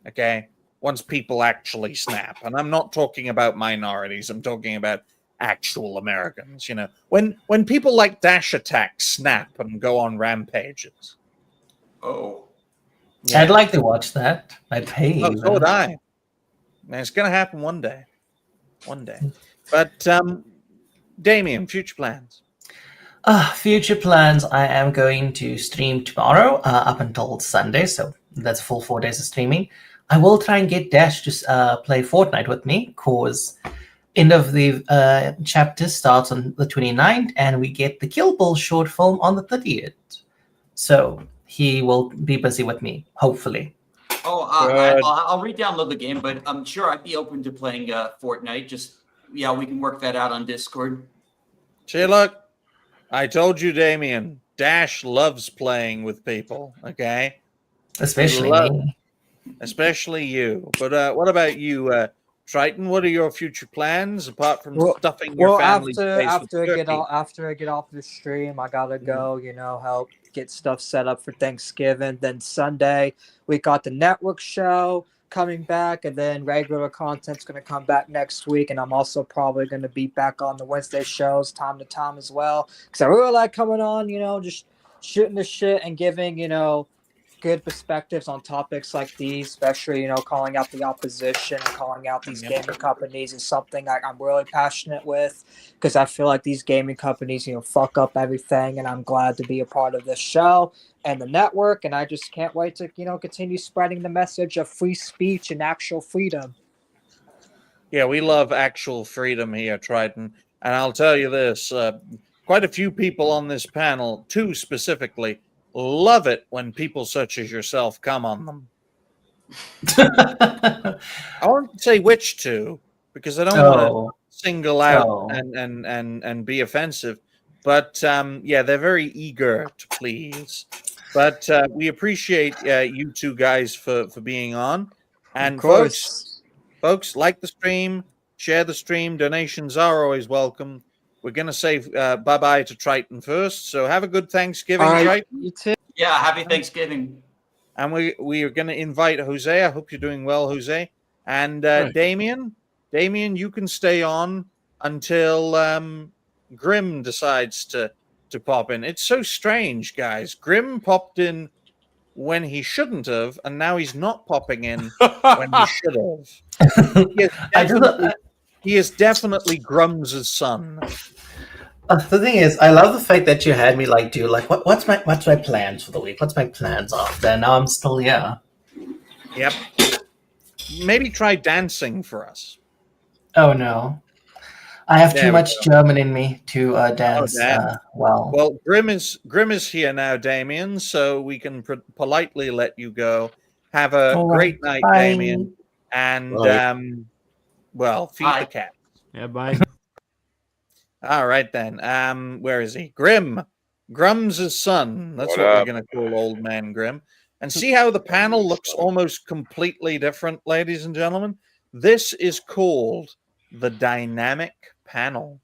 Okay? Once people actually snap. And I'm not talking about minorities, I'm talking about actual Americans, When people like Dash Attack snap and go on rampages. Oh. Yeah. I'd like to watch that. I'd pay you. So would I. And it's gonna happen one day. One day. But Damien, future plans. Future plans. I am going to stream tomorrow up until Sunday, so that's a full 4 days of streaming. I will try and get Dash to play Fortnite with me, because end of the chapter starts on the 29th, and we get the Kill Bill short film on the 30th. So he will be busy with me, hopefully. Oh, I'll re-download the game, but I'm sure I'd be open to playing Fortnite. We can work that out on Discord. See, look, I told you, Damien, Dash loves playing with people, okay? Especially me. Especially you. But what about you, Triton? What are your future plans apart from stuffing your family's face with turkey? After I get off the stream, I gotta go, help get stuff set up for Thanksgiving. Then Sunday, we got the network show coming back, and then regular content's going to come back next week. And I'm also probably going to be back on the Wednesday shows time to time as well, because I really like coming on, just shooting the shit and giving, good perspectives on topics like these, especially, calling out the opposition and calling out these gaming companies is something I'm really passionate with, because I feel like these gaming companies, fuck up everything, and I'm glad to be a part of this show and the network, and I just can't wait to, continue spreading the message of free speech and actual freedom. Yeah, we love actual freedom here, Triton. And I'll tell you this, quite a few people on this panel, 2 specifically, love it when people such as yourself come on them. I won't say which 2, because I don't want to single out and be offensive. But they're very eager to please. But we appreciate you 2 guys for being on. And folks, like the stream, share the stream. Donations are always welcome. We're going to say bye-bye to Triton first. So have a good Thanksgiving, Triton. You too. Yeah, happy Thanksgiving. And we are going to invite Jose. I hope you're doing well, Jose. And Damien, you can stay on until Grim decides to pop in. It's so strange, guys. Grim popped in when he shouldn't have, and now he's not popping in when he should have. He is definitely Grum's son. The thing is, I love the fact that you had me what's my plans for the week? What's my plans after? And now I'm still here. Yep. Maybe try dancing for us. Oh no. I have There too we much German in me to dance damn. well. Well, Grim is here now, Damien, so we can politely let you go. Have a All great right. night, Bye. Damien, and Bye. well, feed Bye. the cat. Yeah, bye. All right then. Where is he? Grim. Grum's son. That's What what we're up? gonna call old man Grim. And see how the panel Grum's looks son. almost completely different, ladies and gentlemen. This is called the dynamic panel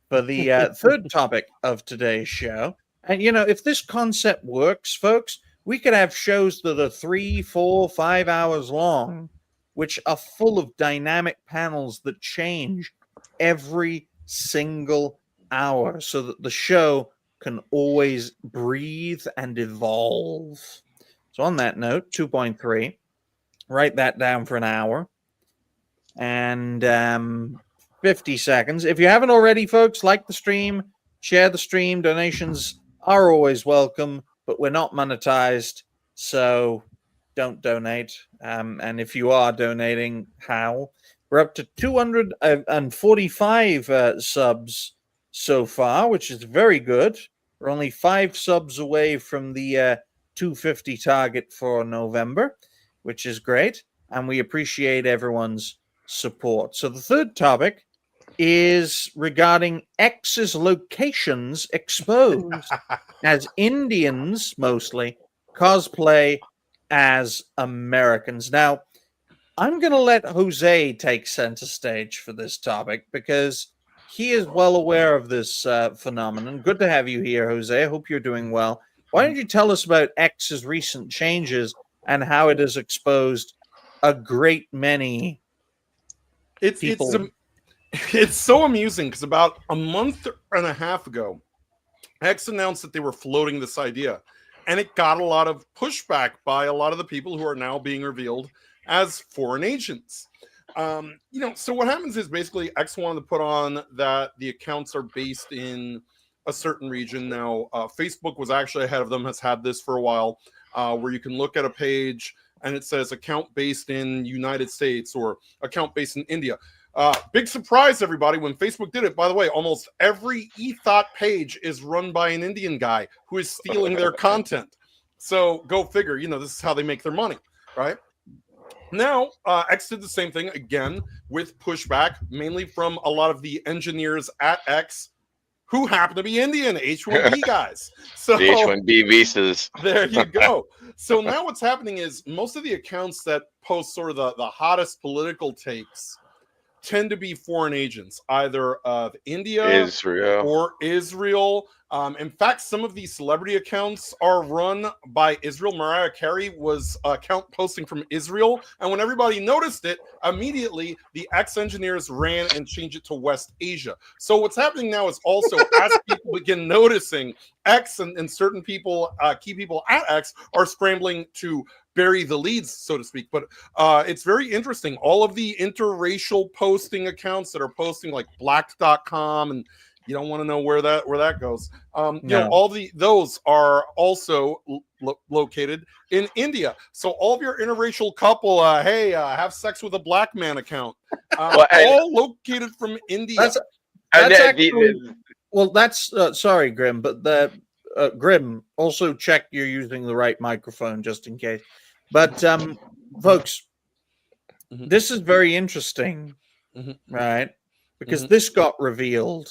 for the third topic of today's show. And if this concept works, folks, we could have shows that are 3, 4, 5 hours long, which are full of dynamic panels that change every single hour so that the show can always breathe and evolve. So, on that note, 2.3, write that down for an hour. And 50 seconds. If you haven't already, folks, like the stream, share the stream. Donations are always welcome, but we're not monetized, so don't donate. And if you are donating, how? We're up to 245 subs so far, which is very good. We're only 5 subs away from the 250 target for November, which is great. And we appreciate everyone's support. So the third topic is regarding X's locations exposed as Indians mostly cosplay as Americans. Now, I'm going to let Jose take center stage for this topic because he is well aware of this phenomenon. Good to have you here, Jose. I hope you're doing well. Why don't you tell us about X's recent changes and how it has exposed a great many people? It's so amusing because about a month and a half ago, X announced that they were floating this idea, and it got a lot of pushback by a lot of the people who are now being revealed as foreign agents. So what happens is basically X wanted to put on that the accounts are based in a certain region. Now, Facebook was actually ahead of them, has had this for a while, where you can look at a page and it says account based in United States or account based in India. Big surprise, everybody, when Facebook did it. By the way, almost every eThought page is run by an Indian guy who is stealing their content. So go figure, this is how they make their money, right? Now, X did the same thing again with pushback, mainly from a lot of the engineers at X who happen to be Indian, H-1B guys. So The H-1B visas. there you go. So now what's happening is most of the accounts that post sort of the hottest political takes tend to be foreign agents, either of India or Israel. In fact, some of these celebrity accounts are run by Israel. Mariah Carey was account posting from Israel, and when everybody noticed it, immediately the ex-engineers ran and changed it to West Asia. So what's happening now is also as people begin noticing, X and certain people, key people at X, are scrambling to bury the leads, so to speak. But it's very interesting. All of the interracial posting accounts that are posting like blacked.com, and you don't want to know where that goes. All those are also located in India. So all of your interracial couple, have sex with a black man account, all located from India. Sorry, Grim, but the Grim, also check you're using the right microphone just in case. But folks, this is very interesting, right? Because this got revealed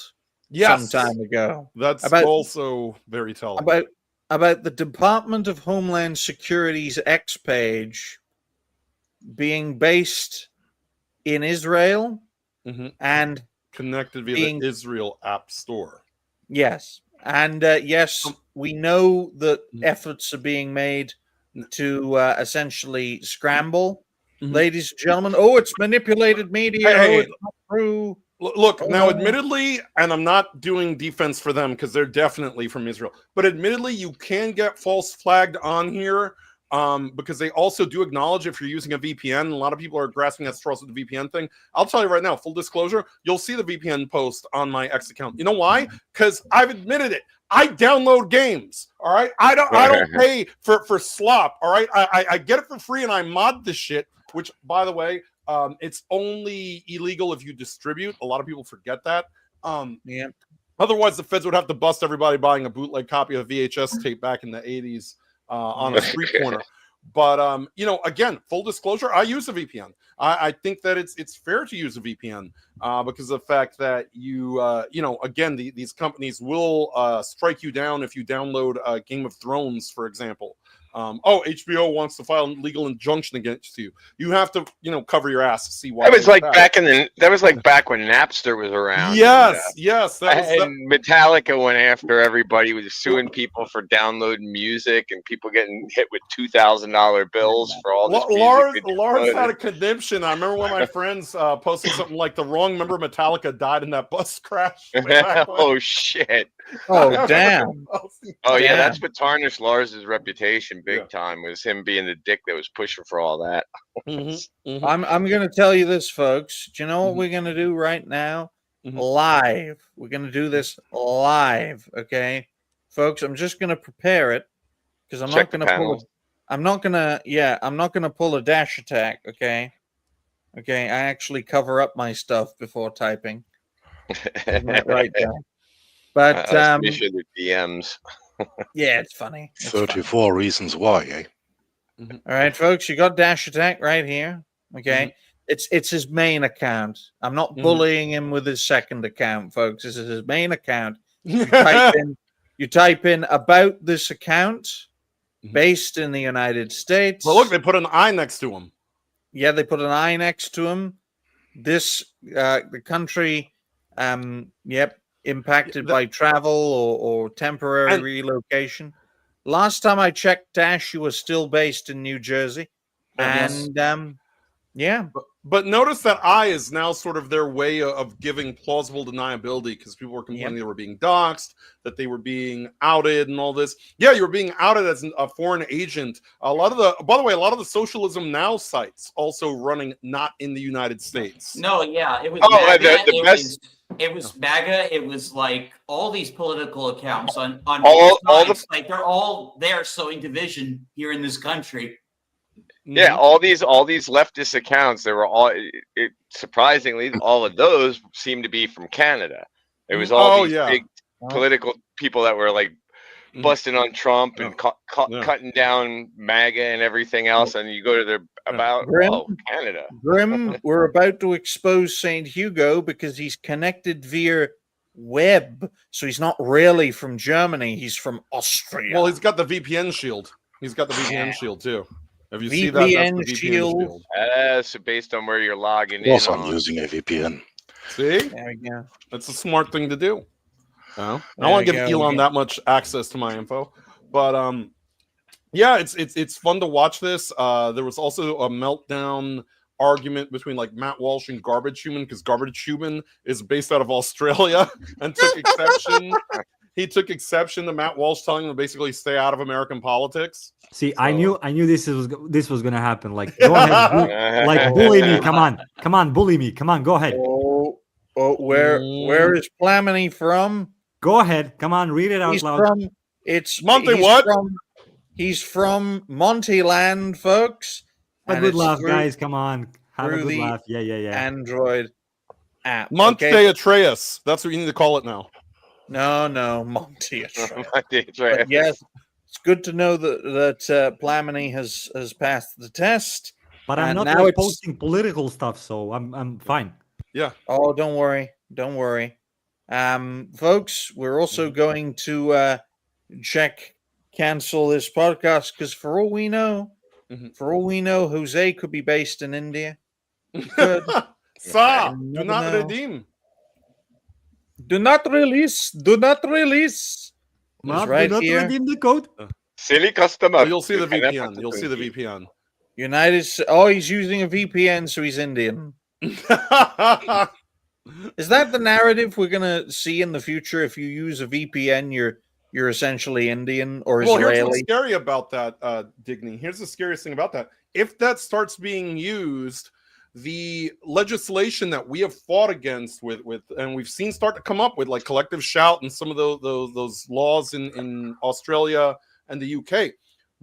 some time ago. That's also very telling. About the Department of Homeland Security's X page being based in Israel and connected via the Israel App Store. Yes. And yes, we know that efforts are being made to essentially scramble, ladies and gentlemen. Oh, it's manipulated media. It's not true. Look, now, admittedly, and I'm not doing defense for them because they're definitely from Israel, but admittedly, you can get false flagged on here because they also do acknowledge if you're using a VPN. A lot of people are grasping at straws with the VPN thing. I'll tell you right now, full disclosure, you'll see the VPN post on my X account. You know why? Because I've admitted it. I download games. All right. I don't pay for slop. All right. I get it for free and I mod the shit, which, by the way, it's only illegal if you distribute. A lot of people forget that. Yeah. Otherwise, the feds would have to bust everybody buying a bootleg copy of a VHS tape back in the 80s on a street corner. But again, full disclosure, I use a VPN. I think that it's fair to use a VPN because of the fact that again, these companies will strike you down if you download Game of Thrones, for example. HBO wants to file legal injunction against you. You have to, cover your ass to see why. That was like back when Napster was around. Yes. And Metallica went after everybody, was suing people for downloading music, and people getting hit with $2,000 bills for all this music. Lars had a conniption. I remember one of my friends posted something like the wrong member of Metallica died in that bus crash. Oh shit! Oh damn! Oh yeah, that's what tarnished Lars's reputation big time, was him being the dick that was pushing for all that. I'm going to tell you this, folks. Do you know what we're going to do right now? Live. We're going to do this live, okay, folks. I'm just going to prepare it because I'm not going to pull. I'm not going to pull a dash attack, okay. I actually cover up my stuff before typing. Right down. But especially the DMs. Yeah, it's funny. 34 reasons why, eh? All right, folks, you got dash attack right here. Okay, it's his main account. I'm not bullying him with his second account, folks. This is his main account. You type in about this account, based in the United States. Well, look, they put an I next to him. Yeah, they put an I next to him. This the country, impacted by travel or temporary relocation. Last time I checked, Dash, you were still based in New Jersey. And But notice that I is now sort of their way of giving plausible deniability, because people were complaining they were being doxxed, that they were being outed and all this. Yeah, you were being outed as a foreign agent. By the way, a lot of the Socialism Now sites also running not in the United States. No, yeah, it was MAGA. It was MAGA. It was like all these political accounts on all like they're all there sowing division here in this country. Yeah, all these leftist accounts, they were all surprisingly, all of those seem to be from Canada. It was all these big political people that were like busting on Trump and cutting down MAGA and everything else, and you go to their Canada. Grim, we're about to expose St. Hugo because he's connected via web, so he's not really from Germany. He's from Austria. Well, he's got the VPN shield. He's got the VPN shield too. Have you seen that? VPN shield. So based on where you're logging in. Also, I'm using a VPN. See? There we go. That's a smart thing to do. I don't want to give Elon that much access to my info, but it's fun to watch this. There was also a meltdown argument between like Matt Walsh and Garbage Human, because Garbage Human is based out of Australia and took exception. He took exception to Matt Walsh telling him to basically stay out of American politics. See, so. I knew this was gonna happen. Like, go ahead, like bully me. Come on, bully me. Come on, go ahead. Where is Plamini from? Go ahead. Come on, read it out loud. He's from Montyland, folks. A good laugh, guys. Come on, have a good laugh. Yeah. Android app. Monte Atreus. That's what you need to call it now. No, Monty Atreus. But yes, it's good to know that Plamini has passed the test. But I'm not posting political stuff, so I'm fine. Yeah. Oh, don't worry. Folks, we're also going to cancel this podcast, because for all we know, Jose could be based in India. Good. Do not redeem. Do not release. Right do not redeem the code. Silly customer. Oh, you'll see the VPN. You'll see the VPN. He's using a VPN, so he's Indian. Is that the narrative we're gonna see in the future? If you use a VPN, you're essentially Indian or Israeli. Well, here's what's scary about that, Digni. Here's the scariest thing about that. If that starts being used, the legislation that we have fought against with and we've seen start to come up with, like Collective Shout and some of those laws in Australia and the UK,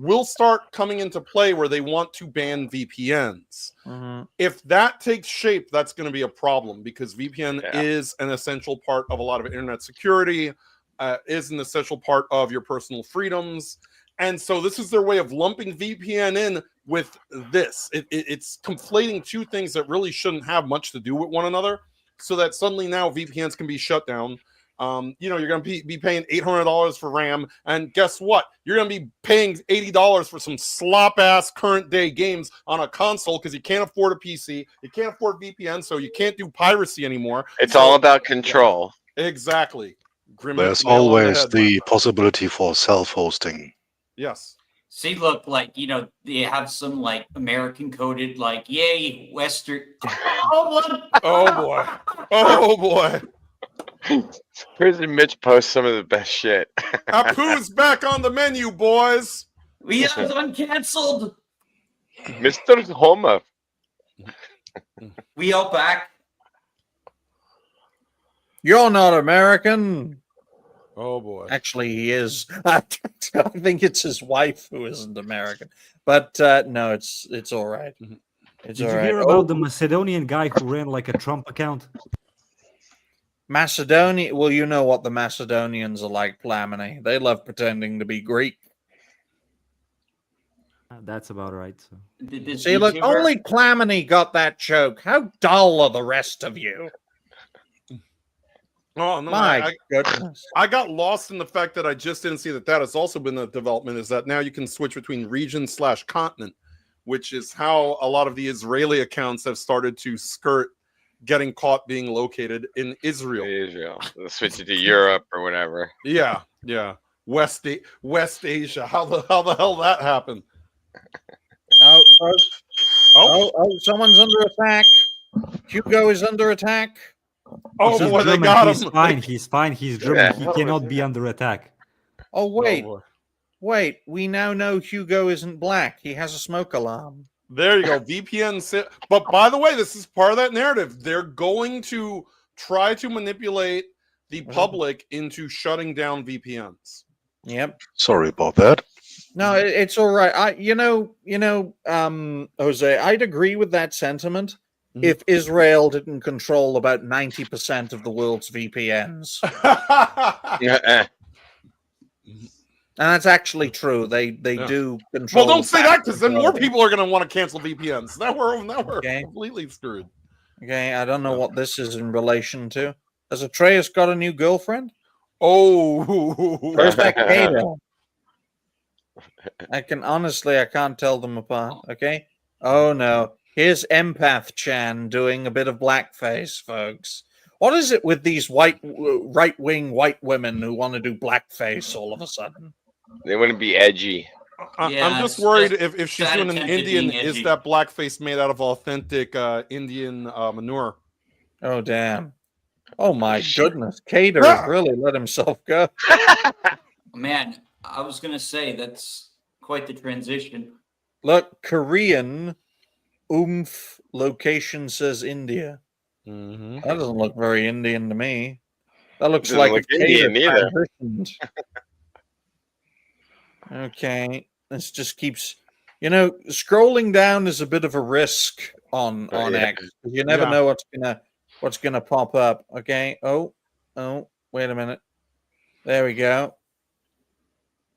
will start coming into play where they want to ban VPNs. Mm-hmm. If that takes shape, that's going to be a problem because VPN is an essential part of a lot of internet security, is an essential part of your personal freedoms. And so this is their way of lumping VPN in with this. It's conflating two things that really shouldn't have much to do with one another, so that suddenly now VPNs can be shut down. You're going to be paying $800 for RAM, and guess what? You're going to be paying $80 for some slop-ass current-day games on a console because you can't afford a PC, you can't afford VPN, so you can't do piracy anymore. It's all about control. Yeah, exactly. There's always the possibility for self-hosting. Yes. See, look, like, they have some, like, American-coded, like, yay, Western... Oh, boy. Oh, boy. Prison Mitch posts some of the best shit. Apu's back on the menu, boys. We have uncanceled. Mr. Homer. We are back. You're not American. Oh boy. Actually, he is. I think it's his wife who isn't American. But no, it's all right. It's Did all you right. hear about the Macedonian guy who ran like a Trump account? Macedonia. Well, you know what the Macedonians are like, Plamini. They love pretending to be Greek. That's about right. So. See, look, only Plamini got that joke. How dull are the rest of you? Oh no! My goodness! I got lost in the fact that I just didn't see that has also been a development. Is that now you can switch between region/continent, which is how a lot of the Israeli accounts have started to skirt getting caught being located in Israel. Switch it to Europe or whatever. Yeah. West Asia. How the hell that happened? Oh! Someone's under attack. Hugo is under attack. Oh boy, they got him. He's fine. He's German. He cannot be under attack. Oh wait. We now know Hugo isn't black. He has a smoke alarm. There you go. VPN. But by the way, this is part of that narrative. They're going to try to manipulate the public into shutting down VPNs. Yep. Sorry about that. No, it's all right. Jose, I'd agree with that sentiment if Israel didn't control about 90% of the world's VPNs. And that's actually true. They do control. Well, don't say that because then more people are going to want to cancel VPNs. Now we're completely screwed. Okay, I don't know what this is in relation to. Has Atreus got a new girlfriend? Oh, where's that Kato? I can't tell them apart. Okay. Oh no. Here's Empath Chan doing a bit of blackface, folks. What is it with these right-wing white women who want to do blackface all of a sudden? They wouldn't be edgy. I'm just worried if she's doing an Indian, is that blackface made out of authentic Indian manure? Oh, damn. Oh, my goodness. Cater has really let himself go. Man, I was going to say, that's quite the transition. Look, Korean location says India. Mm-hmm. That doesn't look very Indian to me. That looks doesn't like look Indian either. Okay, this just keeps, scrolling down is a bit of a risk on X. You never know what's gonna pop up. Okay. Oh, wait a minute. There we go.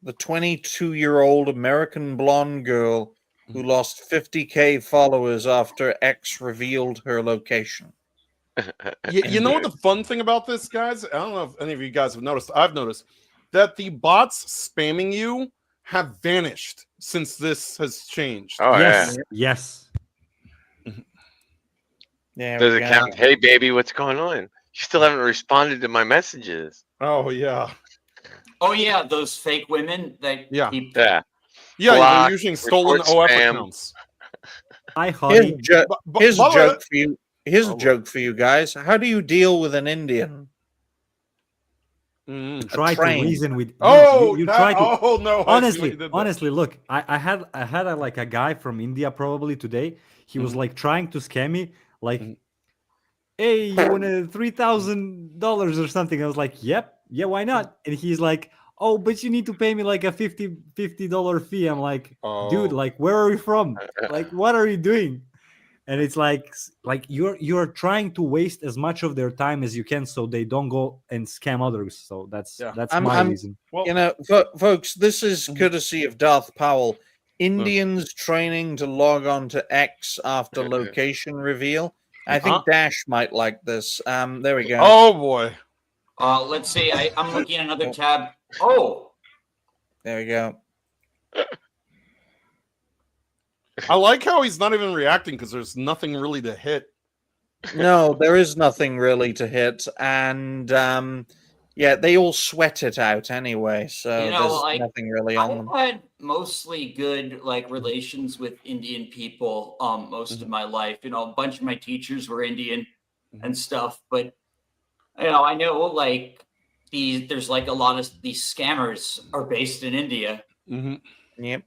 The 22-year-old American blonde girl who lost 50K followers after X revealed her location. You know what the fun thing about this, guys? I don't know if any of you guys have noticed. I've noticed that the bots spamming you have vanished since this has changed. Oh, yes. Yeah. Does it count? Hey, baby, what's going on? You still haven't responded to my messages. Oh, yeah. Oh, yeah, those fake women that keep... Yeah, they're using stolen OF accounts. Hi, honey. Here's a joke for you. Here's a joke for you guys. How do you deal with an Indian? Try to reason with. You try to. Oh no! Honestly, look, I had a guy from India probably today. He was like trying to scam me, like, hey, you want $3,000 or something? I was like, yep, yeah, why not? And he's like, oh, but you need to pay me like a $50 fee. I'm like, dude, Oh. like, where are you from? Like, what are you doing? And it's like you're trying to waste as much of their time as you can so they don't go and scam others. So that's my reason. Well, you know, folks, this is courtesy of Darth Powell. Indians training to log on to X after location reveal. I think Dash might like this. There we go. Oh boy. Let's see. I'm looking at another tab. Oh, there we go. I like how he's not even reacting because there's nothing really to hit. No, there is nothing really to hit, and yeah, they all sweat it out anyway, so there's nothing really on them. I've had mostly good relations with Indian people most of my life. You know, a bunch of my teachers were Indian and stuff, but I know there's a lot of these scammers are based in India. Yep.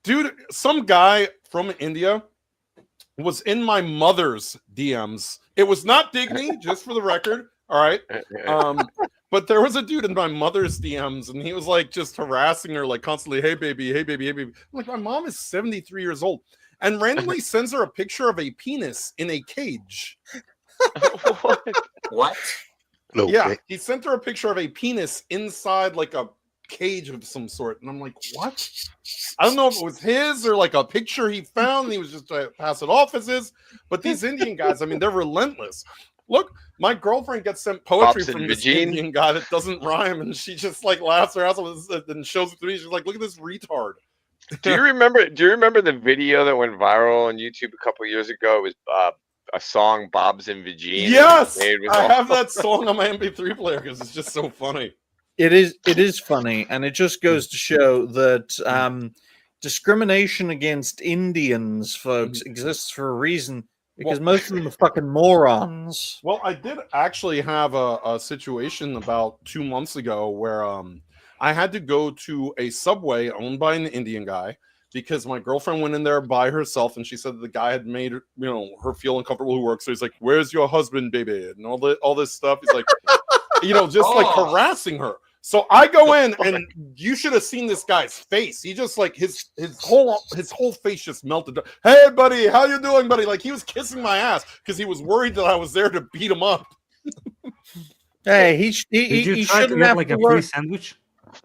Dude, some guy from India was in my mother's DMs. It was not Digni, just for the record. All right. But there was a dude in my mother's DMs, and he was just harassing her, constantly, hey baby, hey baby, hey baby. I'm like, my mom is 73 years old, and randomly sends her a picture of a penis in a cage. What? Okay. Yeah, he sent her a picture of a penis inside a cage of some sort, and I'm like, what? I don't know if it was his or a picture he found and he was just trying to pass it off as his. But these Indian guys, I mean, they're relentless. Look, my girlfriend gets sent poetry from this Indian guy that doesn't rhyme, and she just laughs her ass off and shows it to me. She's like, look at this retard. Do you remember the video that went viral on YouTube a couple years ago? It was a song, Bob's and Vagine. Yes, I have that song on my MP3 player because it's just so funny. It is funny, and it just goes to show that discrimination against Indians, folks, exists for a reason, because most of them are fucking morons. Well, I did actually have a situation about 2 months ago where I had to go to a Subway owned by an Indian guy because my girlfriend went in there by herself, and she said that the guy had made her feel uncomfortable who works. So he's like, "Where's your husband, baby?" And all this stuff. He's like, harassing her. So I go in, and you should have seen this guy's face. He just his whole face just melted. Hey, buddy, how you doing, buddy? He was kissing my ass because he was worried that I was there to beat him up. Hey, he shouldn't have a free sandwich.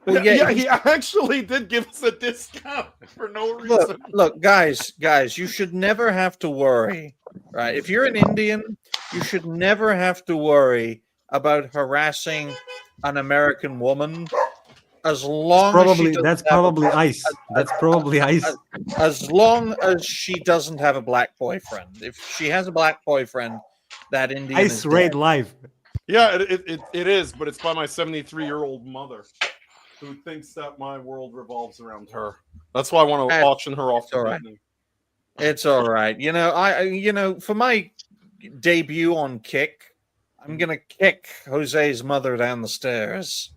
Well, yeah, he actually did give us a discount for no reason. Look, guys, you should never have to worry, right? If you're an Indian, you should never have to worry about harassing an American woman as long that's probably ice. That's probably ice. As long as she doesn't have a black boyfriend. If she has a black boyfriend, that Indian ice raid live. Yeah, it is, but it's by my 73-year-old mother, who thinks that my world revolves around her. That's why I want to auction her off. It's all right. For my debut on Kick, I'm gonna kick Jose's mother down the stairs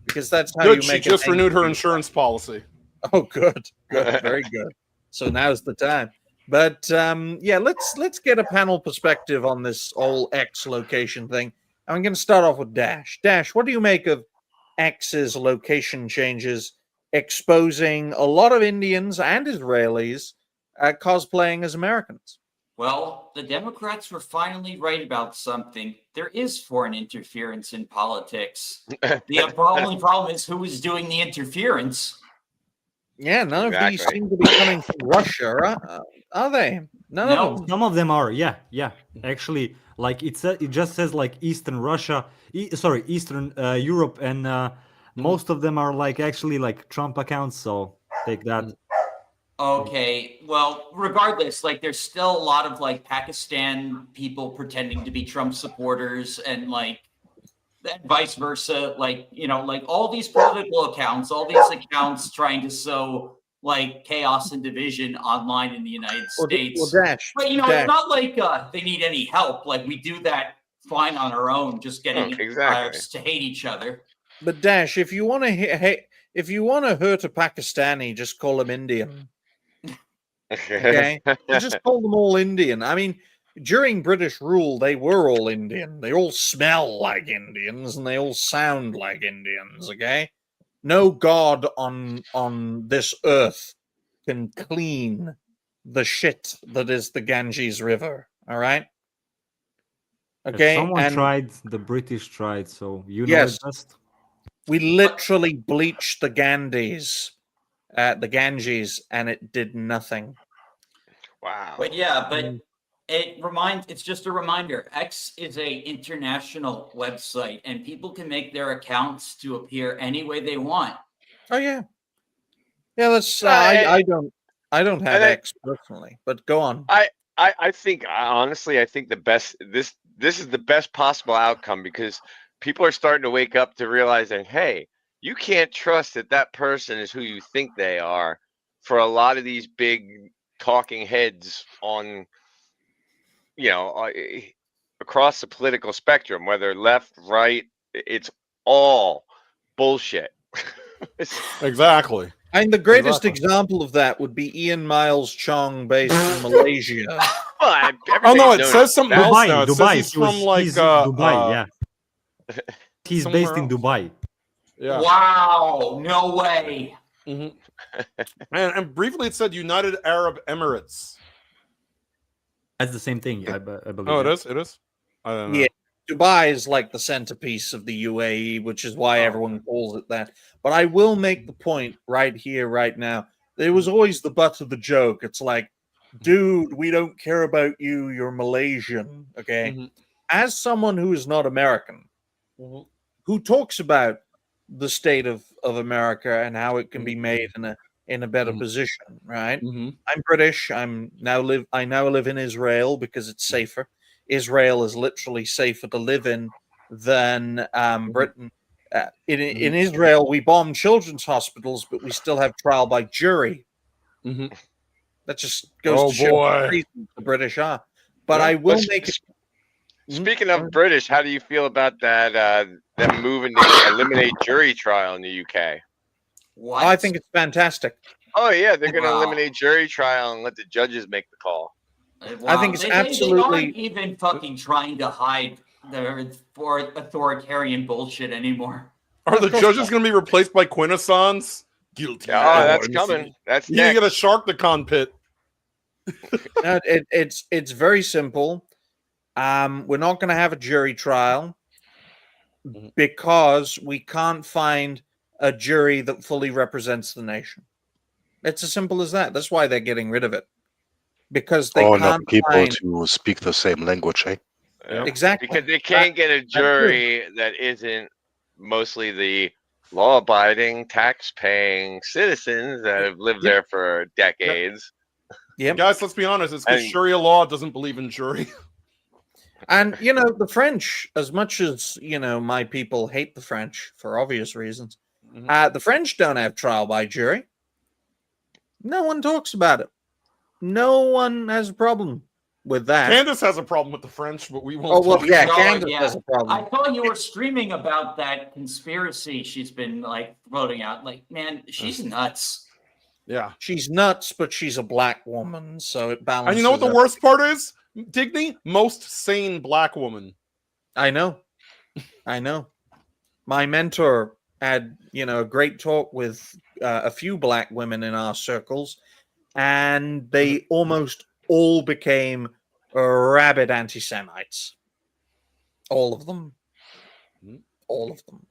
because that's how you make. She just renewed her insurance policy. Oh, good, very good. So now's the time. But let's get a panel perspective on this whole X location thing. I'm going to start off with Dash. Dash, what do you make of X's location changes exposing a lot of Indians and Israelis cosplaying as Americans? Well, the Democrats were finally right about something. There is foreign interference in politics. The only problem is who is doing the interference. Yeah, none of these seem to be coming from Russia, are they? None of them. Some of them are, yeah. Actually, it just says Eastern Russia, Eastern Europe, and most of them are actually Trump accounts. So take that. Okay, well, regardless, there's still a lot of Pakistan people pretending to be Trump supporters, and vice versa. All these political accounts, all these accounts trying to sow chaos and division online in the United States. Well, Dash, but Dash. It's not they need any help. We do that fine on our own, just getting us to hate each other. But Dash, if you want to hurt a Pakistani, just call him Indian. Okay, just call them all Indian. I mean, during British rule, they were all Indian. They all smell like Indians, and they all sound like Indians. Okay, No god on this earth can clean the shit that is the Ganges River. All right. Okay. If someone and tried, the British tried, so you know yes, it best. we literally bleached the Ganges, and it did nothing. Wow. But yeah, but it's just a reminder. X is a international website, and people can make their accounts to appear any way they want. Oh yeah, yeah. That's I don't have X personally, but go on. I think honestly, I think this is the best possible outcome, because people are starting to wake up to realizing, hey, you can't trust that person is who you think they are for a lot of these big talking heads on, across the political spectrum, whether left, right, it's all bullshit. Exactly. And the greatest example of that would be Ian Miles Chong, based in Malaysia. Oh no, it says something else now. It says Dubai. he's from like Dubai, yeah. He's based in else. Dubai. Yeah. Wow, no way. Mm-hmm. and briefly it said United Arab Emirates. That's the same thing, I believe. Oh, it is? It is? I don't know. Yeah, Dubai is like the centerpiece of the UAE, which is why everyone calls it that. But I will make the point right here, right now. There was always the butt of the joke. It's like, dude, we don't care about you. You're Malaysian, okay? Mm-hmm. As someone who is not American, who talks about the state of America and how it can be made in a better position, right? I'm British. I now live in Israel because it's safer. Israel is literally safer to live in than Britain. In Israel, we bomb children's hospitals, but we still have trial by jury. That just goes to show how crazy the British are. But I will make it. Speaking of British, how do you feel about that? Them moving to eliminate jury trial in the UK. What? I think it's fantastic. Oh yeah, they're going to eliminate jury trial and let the judges make the call. I think it's absolutely. They aren't even fucking trying to hide their authoritarian bullshit anymore. Are the judges going to be replaced by Quintessons? Guilty. Oh, that's coming. That's you get a Shark-the-Con pit. No, it's very simple. We're not going to have a jury trial because we can't find a jury that fully represents the nation. It's as simple as that. That's why they're getting rid of it, because they can't people to speak the same language, eh? Exactly, because they can't get a jury that isn't mostly the law-abiding, tax-paying citizens that have lived there for decades. Yeah, guys, let's be honest. It's because Sharia law doesn't believe in jury. And the French, as much as my people hate the French for obvious reasons, the French don't have trial by jury. No one talks about it. No one has a problem with that. Candace has a problem with the French, but we won't. Oh well, yeah, Candace has a problem. I thought you were streaming about that conspiracy she's been floating out. Like, man, she's nuts. Yeah, she's nuts, but she's a black woman, so it balances. And you know what the worst part is? Digni, most sane black woman. I know. My mentor had, a great talk with a few black women in our circles, and they almost all became rabid anti-Semites. All of them. All of them.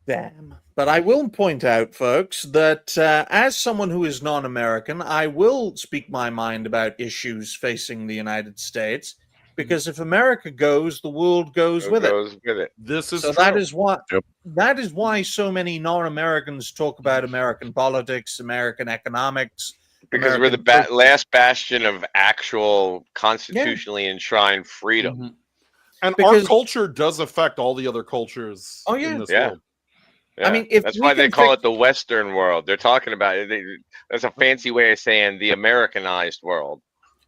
Damn. But I will point out, folks, that as someone who is non-American, I will speak my mind about issues facing the United States, because if America goes, the world goes with it. This is so. True. That is why so many non-Americans talk about American politics, American economics. Because we're the last bastion of actual constitutionally enshrined freedom. And our culture does affect all the other cultures in this world. Yeah. I mean, that's why they call it the Western world. They're talking about it. That's a fancy way of saying the Americanized world.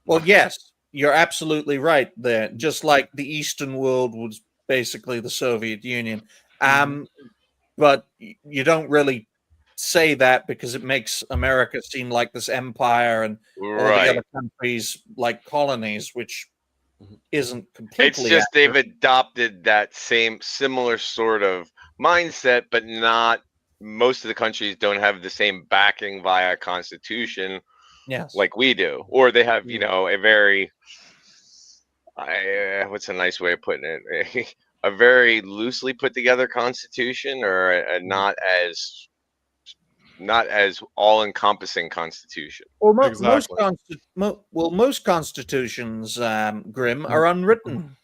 Well, yes, you're absolutely right there. Just like the Eastern world was basically the Soviet Union. But you don't really say that because it makes America seem like this empire and all the other countries like colonies, which isn't completely. It's just they've adopted that similar sort of mindset, but not most of the countries don't have the same backing via constitution like we do, or they have, a very, what's a nice way of putting it? A very loosely put together constitution, or a not as all encompassing constitution. Well, most constitutions, Grim, are unwritten.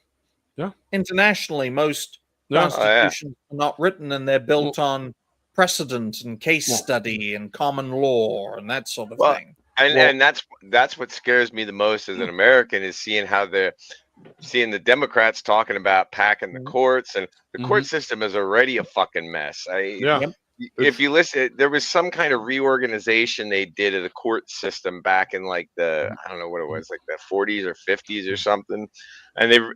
Yeah. Internationally, most constitutions are not written, and they're built on precedent and case study and common law and that sort of thing. And that's what scares me the most as an American, is seeing the Democrats talking about packing the courts, and the court system is already a fucking mess. If you listen, there was some kind of reorganization they did of the court system back in like I don't know what it was, like the 40s or 50s or something, and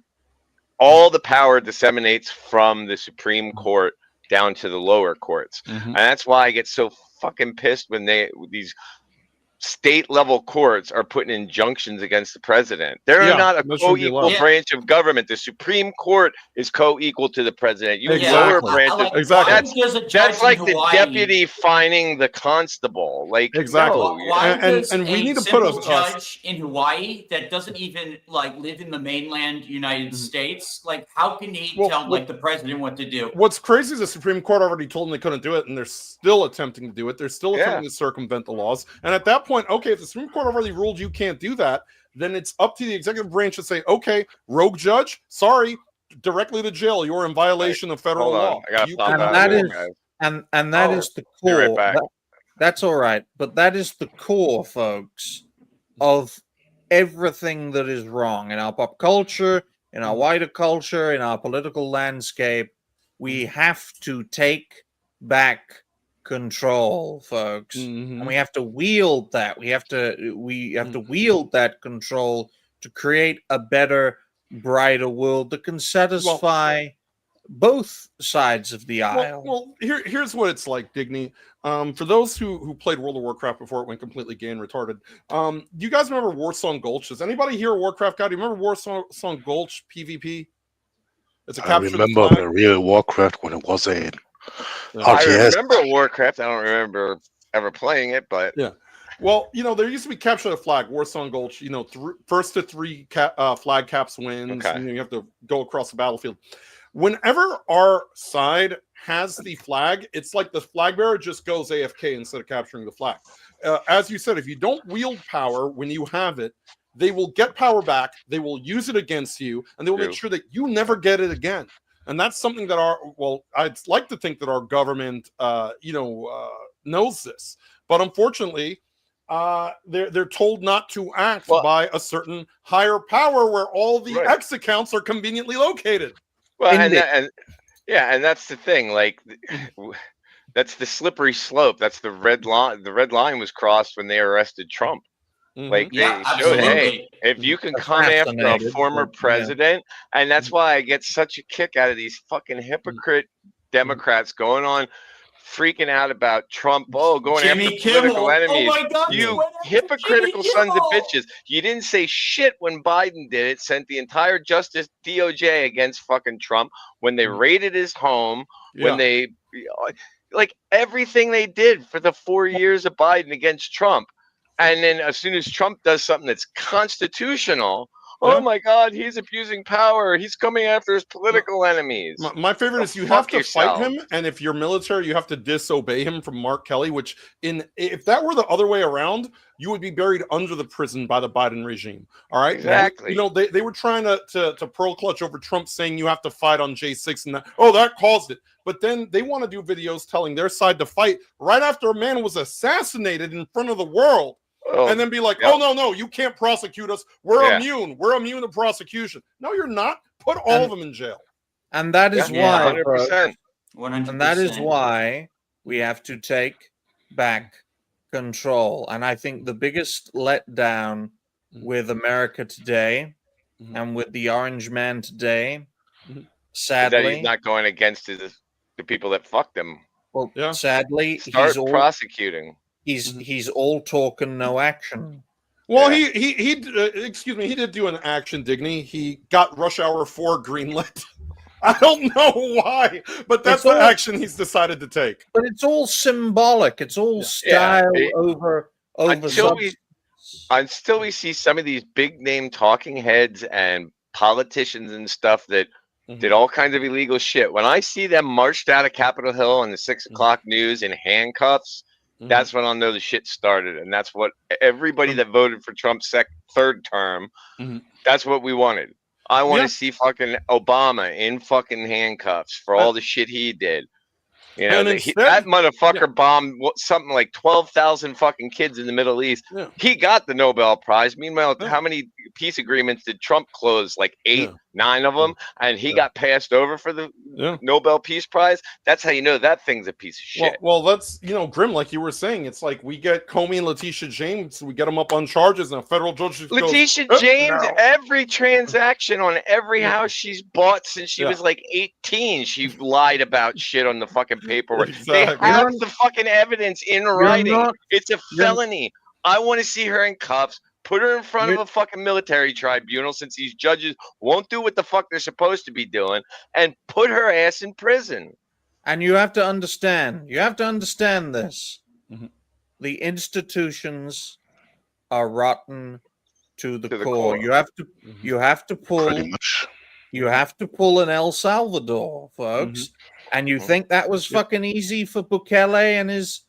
all the power disseminates from the Supreme Court down to the lower courts, and that's why I get so fucking pissed when these state level courts are putting injunctions against the president. They're not a co-equal branch of government. The Supreme Court is co-equal to the president. You lower branches. That's like the deputy fining the constable. Like, exactly. Why does and we a need to simple put judge in Hawaii that doesn't even like live in the mainland United States, like how can he tell like the president what to do? What's crazy is the Supreme Court already told them they couldn't do it, and they're still attempting to do it. They're still attempting to circumvent the laws. And at that point, okay, if the Supreme Court already ruled you can't do that, then it's up to the executive branch to say, okay, rogue judge, sorry, directly to jail. You're in violation of federal law. And that is the core. Right, that's all right, but that is the core, folks, of everything that is wrong in our pop culture, in our wider culture, in our political landscape. We have to take back control, folks, and we have to wield that. We have to wield that control to create a better, brighter world that can satisfy both sides of the aisle. Well, here's what it's like, Digni. For those who played World of Warcraft before it went completely gay and retarded, do you guys remember Warsong Gulch? Does anybody here a Warcraft guy? Do you remember Warsong Gulch PvP? It's a capture. I remember the real Warcraft when it was a I remember Warcraft. I don't remember ever playing it, but well, there used to be capture the flag, Warsong Gulch. First to 3 flag caps wins. Okay. You have to go across the battlefield. Whenever our side has the flag, it's like the flag bearer just goes AFK instead of capturing the flag. As you said, if you don't wield power when you have it, they will get power back. They will use it against you, and they will make sure that you never get it again. And that's something that I'd like to think that our government, knows this, but unfortunately, they're told not to act by a certain higher power where all the X accounts are conveniently located. Well, and that's the thing. Like, that's the slippery slope. That's the red line. The red line was crossed when they arrested Trump. Like, they showed, hey, if you can come after a former president, and that's why I get such a kick out of these fucking hypocrite Democrats going on, freaking out about Trump, going Jimmy after political enemies. Oh my God, you hypocritical sons of bitches. You didn't say shit when Biden did it, sent the entire Justice DOJ against fucking Trump, when they raided his home, when they, like, everything they did for the 4 years of Biden against Trump. And then as soon as Trump does something that's constitutional, oh my God, he's abusing power. He's coming after his political enemies. My favorite is you have to fight him, and if you're military, you have to disobey him from Mark Kelly, which if that were the other way around, you would be buried under the prison by the Biden regime. All right? Exactly. They were trying to pearl clutch over Trump saying you have to fight on J6 and that caused it. But then they want to do videos telling their side to fight right after a man was assassinated in front of the world. And then be like, no, you can't prosecute us. We're immune. We're immune to prosecution. No, you're not. Put all of them in jail. And that is why, 100%. 100%. And that is why we have to take back control. And I think the biggest letdown with America today and with the Orange Man today, sadly, that he's not going against the people that fucked him. Well, sadly, Start prosecuting. He's all talk and no action. Well, he did do an action, Digny. He got Rush Hour 4 greenlit. I don't know why, but that's the action he's decided to take. But it's all symbolic. It's all style over substance. Until we see some of these big name talking heads and politicians and stuff that did all kinds of illegal shit. When I see them marched out of Capitol Hill on the 6 o'clock news in handcuffs, that's when I'll know the shit started. And that's what everybody that voted for Trump's third term, that's what we wanted. I want to see fucking Obama in fucking handcuffs for all the shit he did. You know, that motherfucker bombed something like 12,000 fucking kids in the Middle East. He got the Nobel Prize. Meanwhile, how many peace agreements did Trump close? Like 8, 9 of them, and he got passed over for the Nobel Peace Prize. That's how you know that thing's a piece of shit. Well, that's Grim, like you were saying. It's like we get Comey and Letitia James, we get them up on charges, and a federal judge goes, Letitia James, every transaction on every house she's bought since she was like 18, she lied about shit on the fucking paperwork. They have the fucking evidence in writing. It's a felony. I want to see her in cuffs. Put her in front of a fucking military tribunal, since these judges won't do what the fuck they're supposed to be doing, and put her ass in prison. And you have to understand this. The institutions are rotten to the core. You have to pull an El Salvador, folks. And you think that was fucking easy for Bukele and his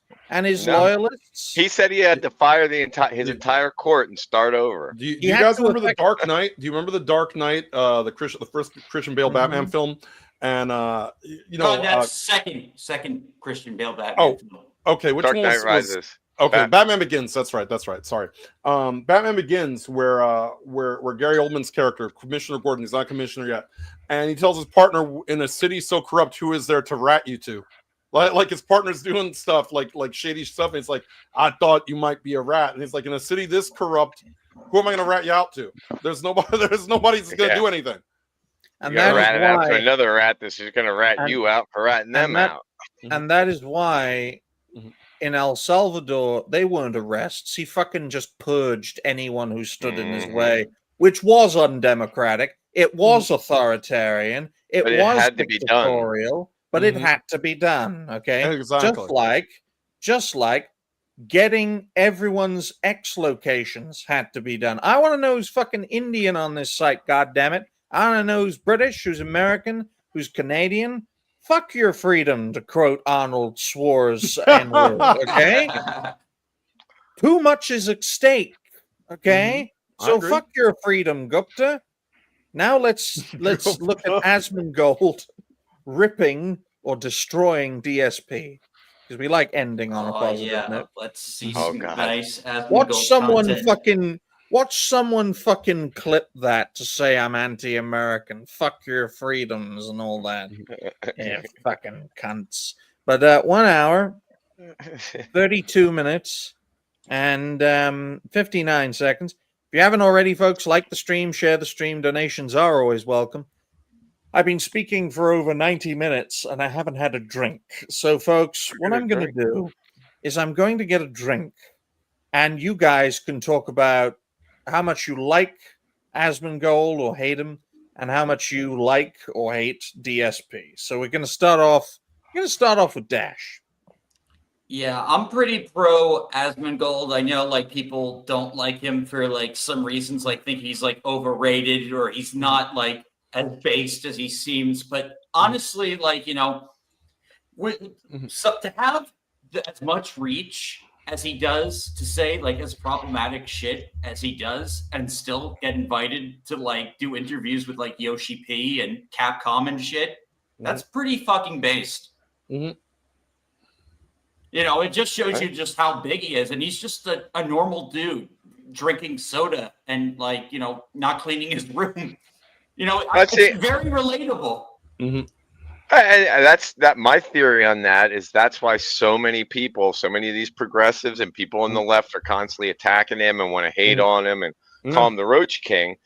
loyalists? He said he had to fire his entire court and start over. Do you guys remember The Dark Knight? Do you remember The Dark Knight, the first Christian Bale Batman film? And that's second Christian Bale Batman film. Okay, which Dark one Knight Rises? Okay, Batman Begins. That's right. Sorry. Batman Begins, where Gary Oldman's character, Commissioner Gordon, he's not commissioner yet, and he tells his partner, in a city so corrupt, who is there to rat you to? Like his partner's doing stuff like shady stuff, and he's like, I thought you might be a rat, and he's like, in a city this corrupt, who am I going to rat you out to? There's nobody that's going to do anything. And you're rat it out to another rat that's just going to rat you out for ratting them out. And that is why in El Salvador, they weren't arrests. He fucking just purged anyone who stood in his way, which was undemocratic. It was authoritarian. It was dictatorial, but it had to be done. Okay, exactly. Just like getting everyone's X locations had to be done. I want to know who's fucking Indian on this site. God damn it! I want to know who's British, who's American, who's Canadian. Fuck your freedom, to quote Arnold Schwarzenegger's N-word, okay? Too much is at stake, okay? So fuck your freedom, Gupta. Now let's look at Asmongold ripping or destroying DSP, because we like ending on a positive note. Let's see some nice Asmongold Watch someone fucking clip that to say I'm anti-American. Fuck your freedoms and all that. Yeah, fucking cunts. But 1 hour, 32 minutes, and 59 seconds. If you haven't already, folks, like the stream, share the stream. Donations are always welcome. I've been speaking for over 90 minutes, and I haven't had a drink. So, folks, what I'm going to do is I'm going to get a drink, and you guys can talk about how much you like Asmongold or hate him, and how much you like or hate DSP. So we're going to start off. With Dash. Yeah, I'm pretty pro Asmongold. I know like people don't like him for like some reasons, like think he's like overrated or he's not like as based as he seems. But honestly, like so to have as much reach as he does, to say like as problematic shit as he does, and still get invited to like do interviews with like Yoshi P and Capcom and shit, that's pretty fucking based. It just shows you just how big he is, and he's just a normal dude drinking soda and like not cleaning his room. It's very relatable. And my theory on that is that's why so many people, so many of these progressives and people on the left are constantly attacking him and want to hate on him and call him the Roach King.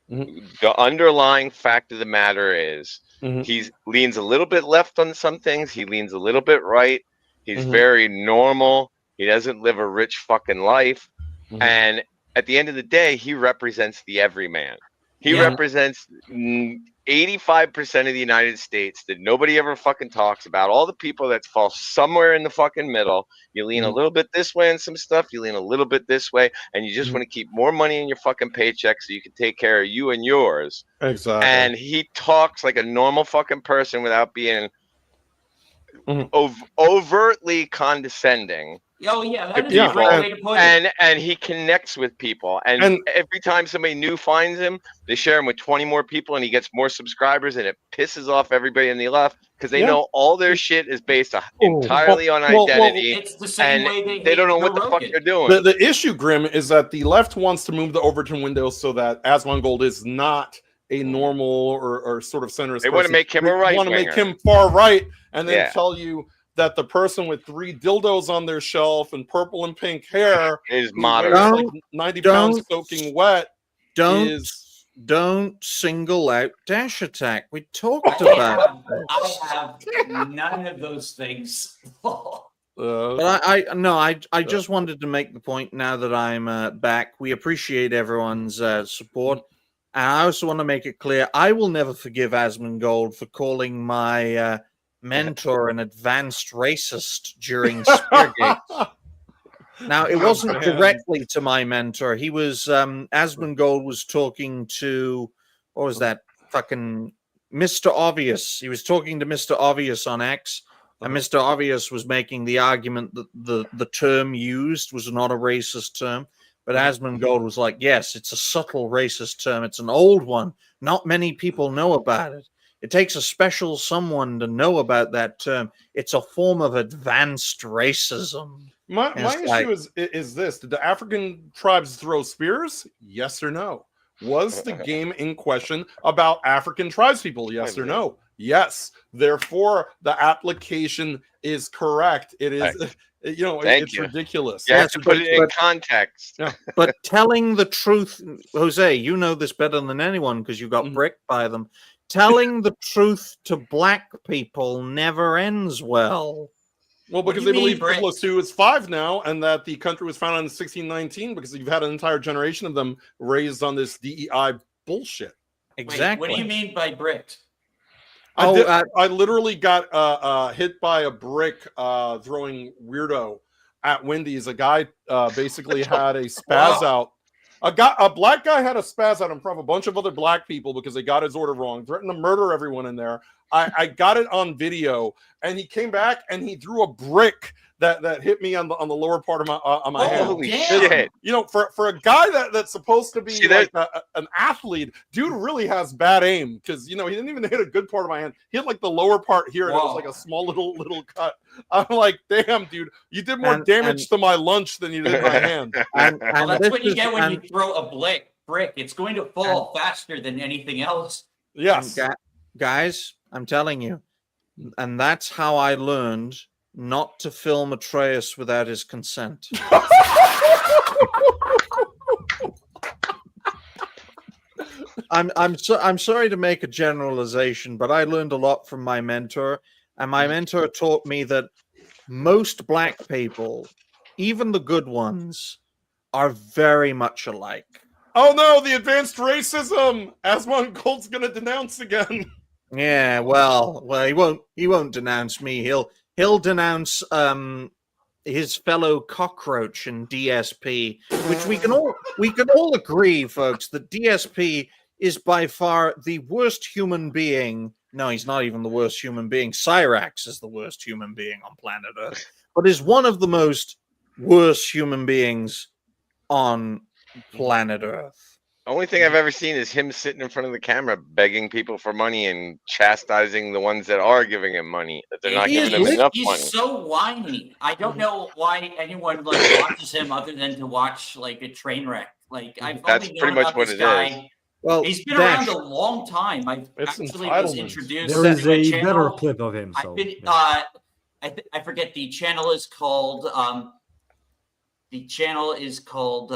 The underlying fact of the matter is he leans a little bit left on some things. He leans a little bit right. He's very normal. He doesn't live a rich fucking life. And at the end of the day, he represents the everyman. He represents 85% of the United States that nobody ever fucking talks about. All the people that fall somewhere in the fucking middle. You lean a little bit this way on some stuff. You lean a little bit this way. And you just want to keep more money in your fucking paycheck so you can take care of you and yours. Exactly. And he talks like a normal fucking person without being overtly condescending. Oh yeah, that is a great way to put it. And he connects with people. And every time somebody new finds him, they share him with 20 more people, and he gets more subscribers, and it pisses off everybody in the left because they know all their shit is based entirely on identity. It's the same way they don't know what the fuck they're doing. The issue, Grim, is that the left wants to move the Overton window so that Asmongold is not a normal or sort of centrist. They want to make him a right. They want to make him far right, and then tell you that the person with 3 dildos on their shelf and purple and pink hair is moderate, like 90 pounds soaking wet. Don't single out Dash Attack. We talked about this. I have none of those things. But I just wanted to make the point now that I'm back. We appreciate everyone's support. And I also want to make it clear, I will never forgive Asmongold for calling my mentor an advanced racist during Speargate. Now, it wasn't directly to my mentor. He was, Asmongold was talking to, what was that, fucking Mr. Obvious. He was talking to Mr. Obvious on X, and Mr. Obvious was making the argument that the term used was not a racist term. But Asmongold was like, yes, it's a subtle racist term. It's an old one. Not many people know about it. It takes a special someone to know about that term. It's a form of advanced racism. My issue is this. Did the African tribes throw spears? Yes or no? Was the game in question about African tribes people? Yes or no? Yes. Therefore, the application is correct. It is... it's ridiculous. You have to put it in context. Yeah. But telling the truth, Jose, you know this better than anyone because you got bricked by them. Telling the truth to black people never ends well. Well, because they believe 2 + 2 is 5 now, and that the country was founded in 1619 because you've had an entire generation of them raised on this DEI bullshit. Exactly. Wait, what do you mean by bricked? I literally got hit by a brick throwing weirdo at Wendy's. A guy basically had a spaz out. A black guy had a spaz out in front of a bunch of other black people because they got his order wrong, threatened to murder everyone in there. I got it on video, and he came back and he threw a brick that hit me on the lower part of my hand. Holy shit! For a guy that's supposed to be like an athlete, dude really has bad aim because he didn't even hit a good part of my hand. He hit like the lower part here, and it was like a small little cut. I'm like, damn, dude, you did more damage to my lunch than you did my hand. And that's what you get when you throw a brick. It's going to fall faster than anything else. Yes, guys, I'm telling you, and that's how I learned not to film Atreus without his consent. I'm sorry to make a generalization, but I learned a lot from my mentor, and my mentor taught me that most black people, even the good ones, are very much alike. Oh no, the advanced racism! Asmongold's gonna denounce again. Yeah, well, he won't denounce me. He'll denounce his fellow cockroach in DSP, which we can all agree, folks, that DSP is by far the worst human being. No, he's not even the worst human being. Cyrax is the worst human being on planet Earth, but is one of the most worst human beings on planet Earth. The only thing I've ever seen is him sitting in front of the camera begging people for money and chastising the ones that are giving him money, that they're not giving him enough money. He's so whiny. I don't know why anyone watches him other than to watch like a train wreck. That's pretty much what it is. Well, he's been around a long time. I actually was introduced. There is a better clip of him. So, I forget the channel is called. The channel is called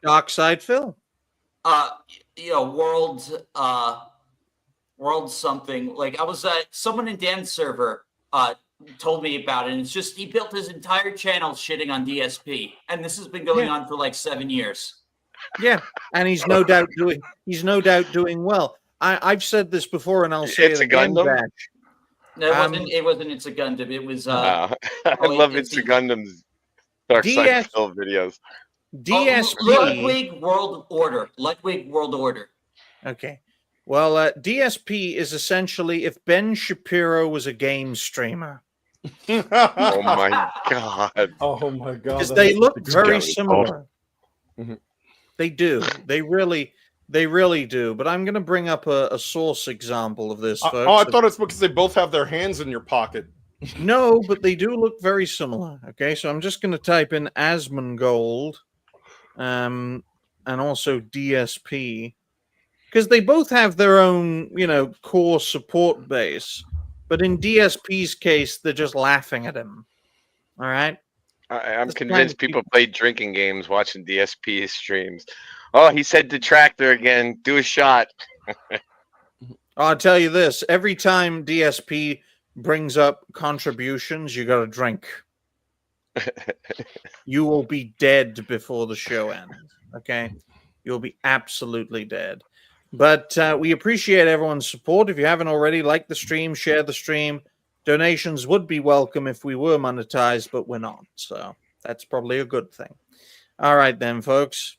Dark Side Phil. World something. Like I was someone in Dan's server told me about it, and it's just he built his entire channel shitting on DSP, and this has been going on for like 7 years. Yeah, and he's no doubt doing well. I've said this before, and I'll say It's it a again, Gundam? Dash. No, it wasn't. It wasn't. It's a Gundam. It was. I love It's a Gundam's Dark Side Phil videos. DSP. World Order. Ludwig World Order. Okay. Well, DSP is essentially if Ben Shapiro was a game streamer. Oh my god! Oh my god! Because they look very similar. They do. They really do. But I'm going to bring up a source example of this, folks. I thought it's because they both have their hands in your pocket. No, but they do look very similar. Okay, so I'm just going to type in Asmongold, and also DSP, because they both have their own, core support base. But in DSP's case, they're just laughing at him. All right. I'm convinced people play drinking games watching DSP streams. Oh, he said detractor again. Do a shot. I'll tell you this: every time DSP brings up contributions, you got to drink. You will be dead before the show ends. Okay, you'll be absolutely dead. But we appreciate everyone's support. If you haven't already, like the stream, share the stream. Donations would be welcome if we were monetized, but we're not. So that's probably a good thing. All right, then, folks.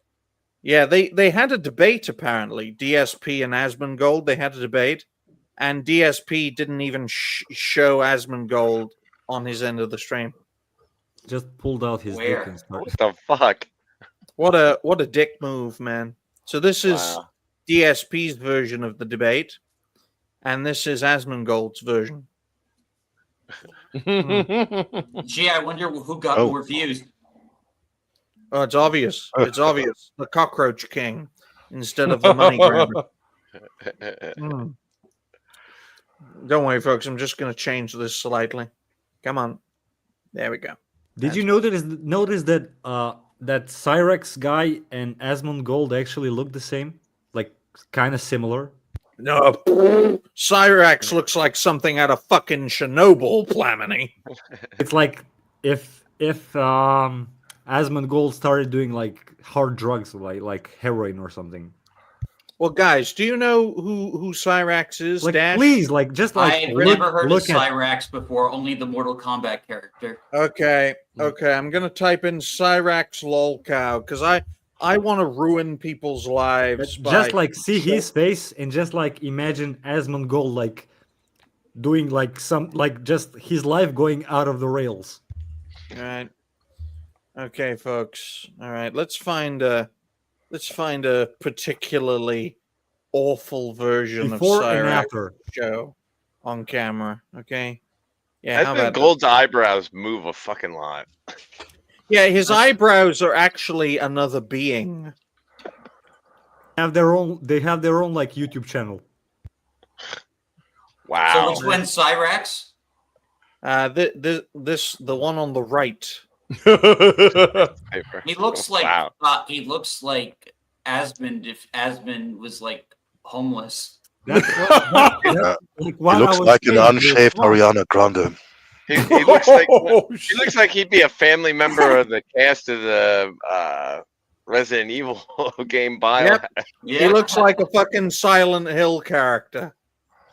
Yeah, they had a debate, apparently. DSP and Asmongold, they had a debate. And DSP didn't even show Asmongold on his end of the stream. Just pulled out his dick and started. What the fuck? What a dick move, man. So this is DSP's version of the debate. And this is Asmongold's version. Gee, I wonder who got more views. Oh, it's obvious. It's obvious. The Cockroach King instead of the Money Grabber. Don't worry, folks. I'm just going to change this slightly. Come on. There we go. Did you notice that that Cyrex guy and Asmongold actually look the same? Like, kind of similar? No. Cyrex looks like something out of fucking Chernobyl, Plamini. It's like if Asmongold started doing like hard drugs, like heroin or something. Well, guys, do you know who Cyrax is? Like, Dash? please, like, just like I've never heard of Cyrax before. Only the Mortal Kombat character. Okay. I'm gonna type in Cyrax lolcow because I want to ruin people's lives. Just like see his face and just like imagine Asmongold like doing like some like just his life going out of the rails. All right. Okay, folks. All right. Let's find a particularly awful version Before of and Cyrax after show on camera. Okay. Yeah. I think Gold's eyebrows move a fucking lot. Yeah, his eyebrows are actually another being. They have their own like YouTube channel. Wow. So which one's Cyrax? The one on the right. He looks like Asmund if Asmund was like homeless. He looks like an unshaved Ariana Grande. He looks like he looks like he'd be a family member of the cast of the Resident Evil game Bio. Yep. He looks like a fucking Silent Hill character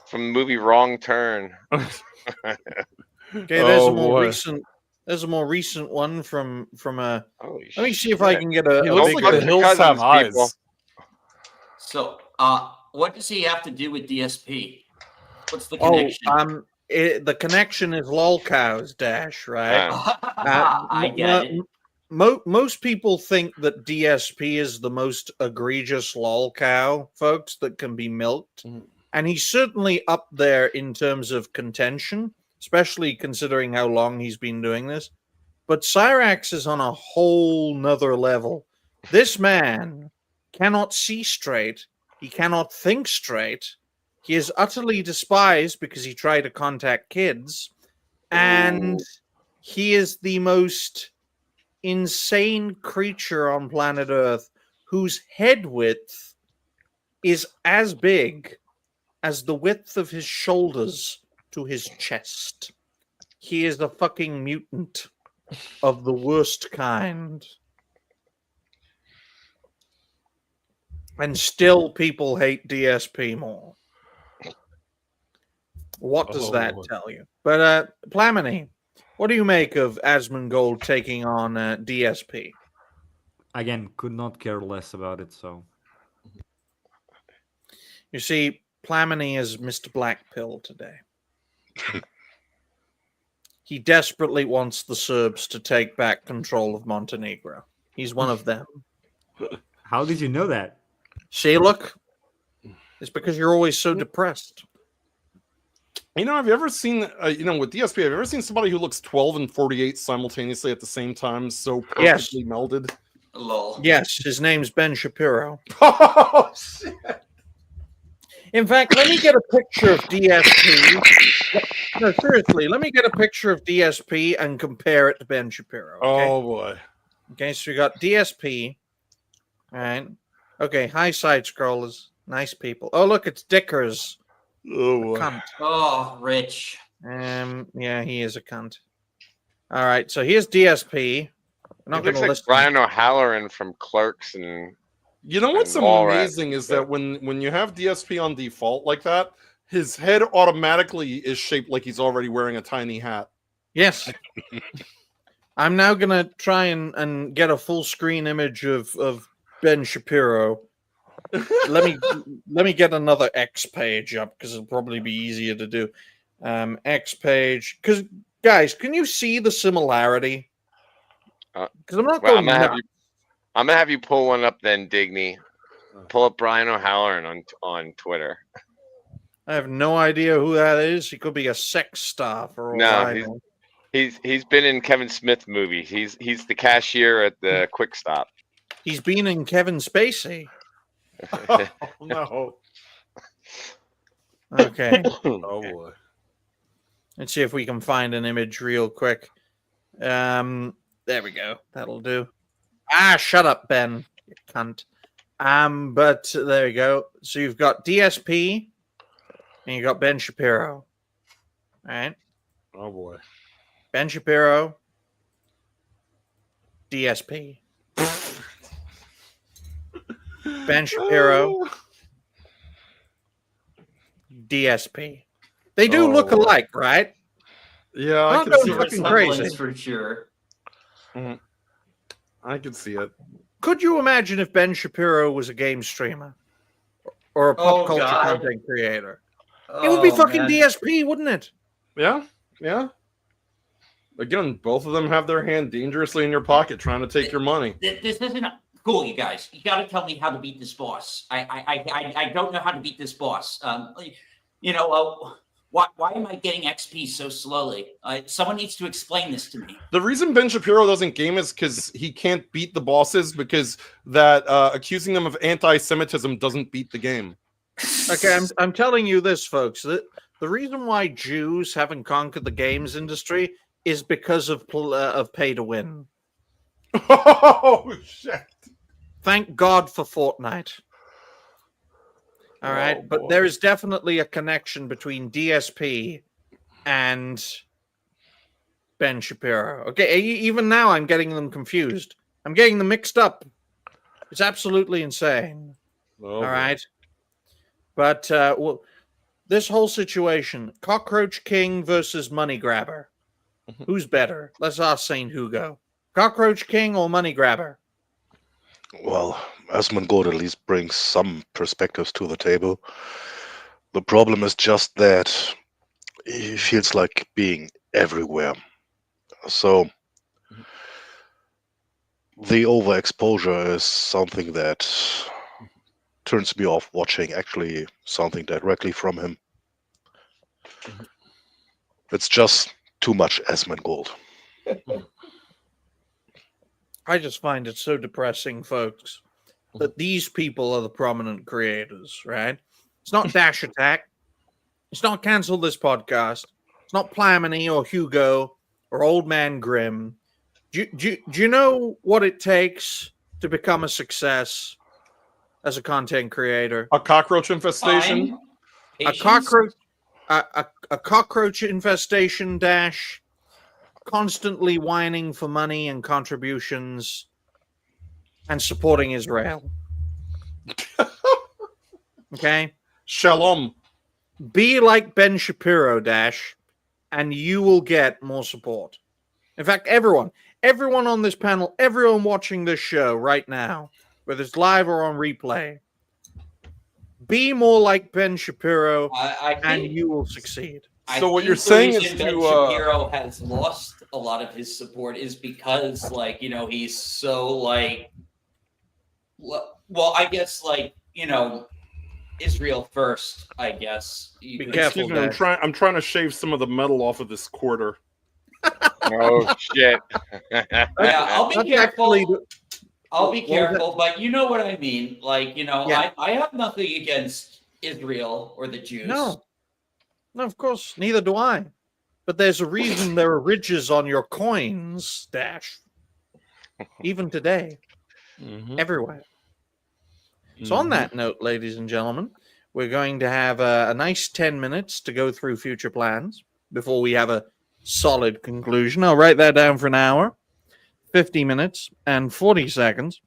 from the movie Wrong Turn. Okay, there's a more recent one from a. Let me see if I can get a. He looks like the hills have eyes. So, what does he have to do with DSP? What's the connection? The connection is lolcows, Dash, right? I get it. Most people think that DSP is the most egregious lolcow, folks, that can be milked. And he's certainly up there in terms of contention, especially considering how long he's been doing this. But Cyrax is on a whole nother level. This man cannot see straight. He cannot think straight. He is utterly despised because he tried to contact kids. And he is the most insane creature on planet Earth whose head width is as big as the width of his shoulders to his chest. He is a fucking mutant of the worst kind. And still people hate DSP more. What does that tell you? But Plamini, what do you make of Asmongold taking on DSP? Again, could not care less about it, so. You see, Plamini is Mr. Blackpill today. He desperately wants the Serbs to take back control of Montenegro. He's one of them. How did you know that? See, look. It's because you're always so depressed. You know, have you ever seen, with DSP, have you ever seen somebody who looks 12 and 48 simultaneously at the same time, so perfectly melded? Lol. Yes, his name's Ben Shapiro. Oh, shit. In fact, let me get a picture of DSP. No, seriously, let me get a picture of DSP and compare it to Ben Shapiro. Okay? Oh, boy. Okay, so we got DSP. All right. Okay, high side scrollers. Nice people. Oh, look, it's Dickers. Oh, cunt. Oh, Rich. Yeah, he is a cunt. All right, so here's DSP. It looks like Brian O'Halloran from Clerks and. You know what's amazing is that when you have DSP on default like that, his head automatically is shaped like he's already wearing a tiny hat. Yes. I'm now gonna try and get a full screen image of Ben Shapiro. let me get another X page up because it'll probably be easier to do. X page, because guys, can you see the similarity? Because I'm not going. I'm gonna have you pull one up then, Digni. Pull up Brian O'Halloran on Twitter. I have no idea who that is. He could be a sex star for all I know. He's been in Kevin Smith movies. He's the cashier at the Quick Stop. He's been in Kevin Spacey. Oh, no. Okay. Oh boy. Let's see if we can find an image real quick. There we go. That'll do. Shut up, Ben, you cunt. But there you go. So you've got DSP and you got Ben Shapiro. All right. Oh boy. Ben Shapiro, DSP. Ben Shapiro, DSP. They do look alike, right? Yeah, I can see fucking crazy for sure. Mm-hmm. I can see it. Could you imagine if Ben Shapiro was a game streamer or a pop culture content creator? It would be fucking DSP, wouldn't it? Yeah, yeah. Again, both of them have their hand dangerously in your pocket, trying to take your money. This isn't cool, you guys. You got to tell me how to beat this boss. I don't know how to beat this boss. Why am I getting XP so slowly? Someone needs to explain this to me. The reason Ben Shapiro doesn't game is because he can't beat the bosses because that accusing them of anti-Semitism doesn't beat the game. Okay, I'm telling you this, folks. The reason why Jews haven't conquered the games industry is because of pay to win. Oh, shit. Thank God for Fortnite. All right, but there is definitely a connection between DSP and Ben Shapiro. Okay, even now I'm getting them confused. I'm getting them mixed up. It's absolutely insane. All right. But this whole situation, Cockroach King versus Money Grabber. Who's better? Let's ask St. Hugo. Cockroach King or Money Grabber? Well, Asmongold at least brings some perspectives to the table. The problem is just that he feels like being everywhere. So the overexposure is something that turns me off watching actually something directly from him. It's just too much Asmongold. I just find it so depressing, folks, that these people are the prominent creators, right? It's not Dash Attack. It's not Cancel This Podcast. It's not Plamini or Hugo or Old Man Grimm. Do you know what it takes to become a success as a content creator? A cockroach infestation? A cockroach infestation dash. Constantly whining for money and contributions and supporting Israel. Okay? Shalom. Be like Ben Shapiro, Dash, and you will get more support. In fact, everyone on this panel, everyone watching this show right now, whether it's live or on replay, be more like Ben Shapiro, and you will succeed. So what you're saying is Ben Shapiro has lost a lot of his support is because, like, you know, he's so like, well, I guess, like, you know, Israel first, I guess. Be careful, excuse me, I'm trying to shave some of the metal off of this quarter. Oh shit! Yeah, I'll be careful. I'll be careful, but you know what I mean. Like, you know, I have nothing against Israel or the Jews. No, of course, neither do I. But there's a reason there are ridges on your coins, Dash. Even today, everywhere. So on that note, ladies and gentlemen, we're going to have a nice 10 minutes to go through future plans before we have a solid conclusion. I'll write that down for an hour, 50 minutes, and 40 seconds.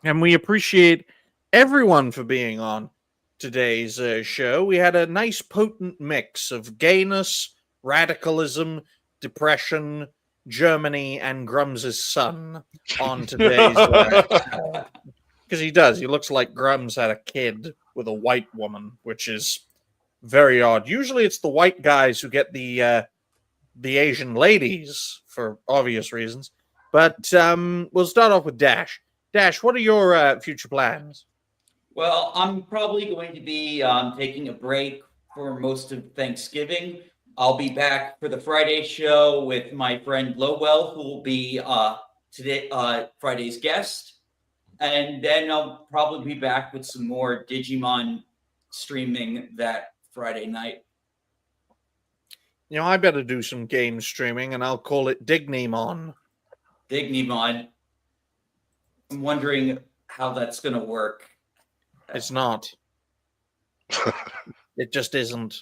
And we appreciate everyone for being on today's show. We had a nice potent mix of gayness, radicalism, depression, Germany, and Grum's son on today's because he does. He looks like Grum's had a kid with a white woman, which is very odd. Usually it's the white guys who get the Asian ladies for obvious reasons. But we'll start off with Dash. Dash, what are your future plans? Well, I'm probably going to be taking a break for most of Thanksgiving. I'll be back for the Friday show with my friend Lowell, who will be today Friday's guest. And then I'll probably be back with some more Digimon streaming that Friday night. You know, I better do some game streaming, and I'll call it Dignimon. Dignimon. I'm wondering how that's going to work. It's not. It just isn't.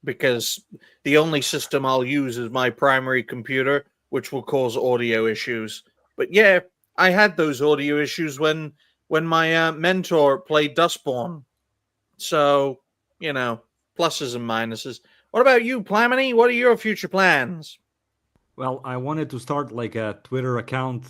Because the only system I'll use is my primary computer, which will cause audio issues. But yeah, I had those audio issues when my mentor played Dustborn. So, you know, pluses and minuses. What about you, Plamini? What are your future plans? Well, I wanted to start like a Twitter account,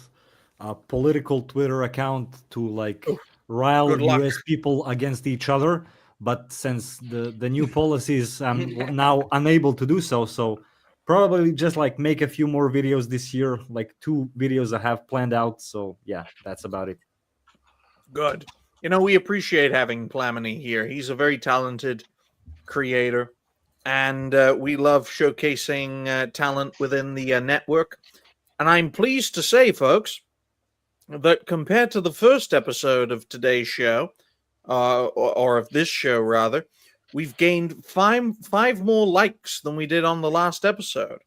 a political Twitter account to like rile US people against each other. But since the new policies, I'm now unable to do so. So probably just like make a few more videos this year, like 2 videos I have planned out. So yeah, that's about it. Good. You know, we appreciate having Plamini here. He's a very talented creator, and we love showcasing talent within the network. And I'm pleased to say, folks, that compared to the first episode of today's show, or of this show rather, we've gained five more likes than we did on the last episode.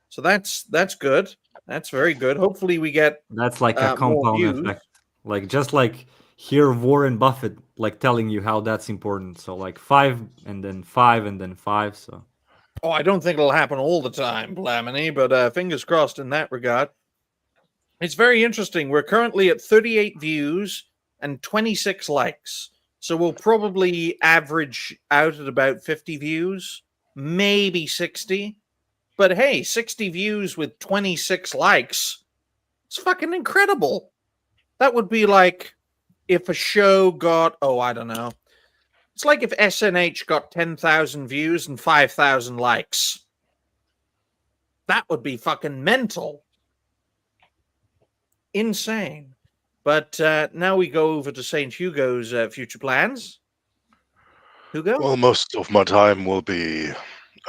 So that's good. That's very good. Hopefully we get that's like a compound effect. Like just like hear Warren Buffett like telling you how that's important. So like 5 and then 5 and then 5. So I don't think it'll happen all the time, Plamini, but fingers crossed in that regard. It's very interesting. We're currently at 38 views and 26 likes. So we'll probably average out at about 50 views, maybe 60. But hey, 60 views with 26 likes. It's fucking incredible. That would be like if a show got, I don't know. It's like if SNH got 10,000 views and 5,000 likes. That would be fucking mental. Insane. But now we go over to St. Hugo's future plans. Hugo? Well, most of my time will be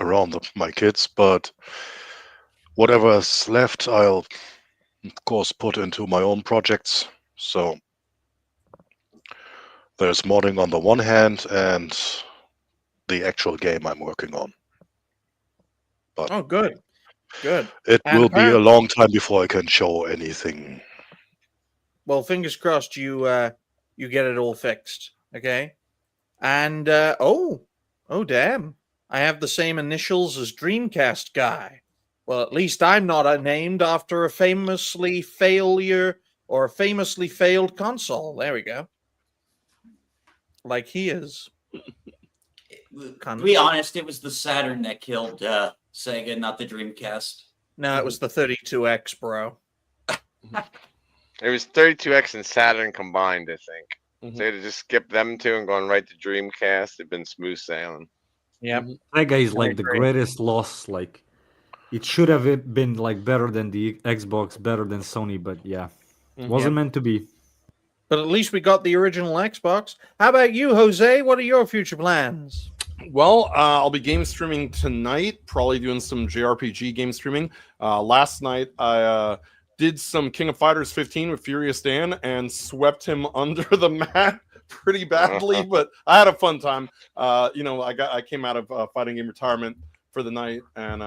around my kids, but whatever's left, I'll, of course, put into my own projects. So there's modding on the one hand and the actual game I'm working on. But good. It will be a long time before I can show anything. Well, fingers crossed you get it all fixed, okay? And damn, I have the same initials as Dreamcast guy. Well, at least I'm not named after a famously failed console. There we go. like he is. To be honest, it was the Saturn that killed Sega, not the Dreamcast. No, it was the 32X, bro. It was 32X and Saturn combined, I think. So to just skip them two and going right to Dreamcast, it'd been smooth sailing. Yeah, Sega is like the greatest loss. Like, it should have been like better than the Xbox, better than Sony, but yeah, wasn't meant to be. But at least we got the original Xbox. How about you, Jose? What are your future plans? Well, I'll be game streaming tonight, probably doing some JRPG game streaming. Last night, I did some King of Fighters 15 with Furious Dan and swept him under the mat pretty badly, but I had a fun time. I came out of fighting game retirement for the night, and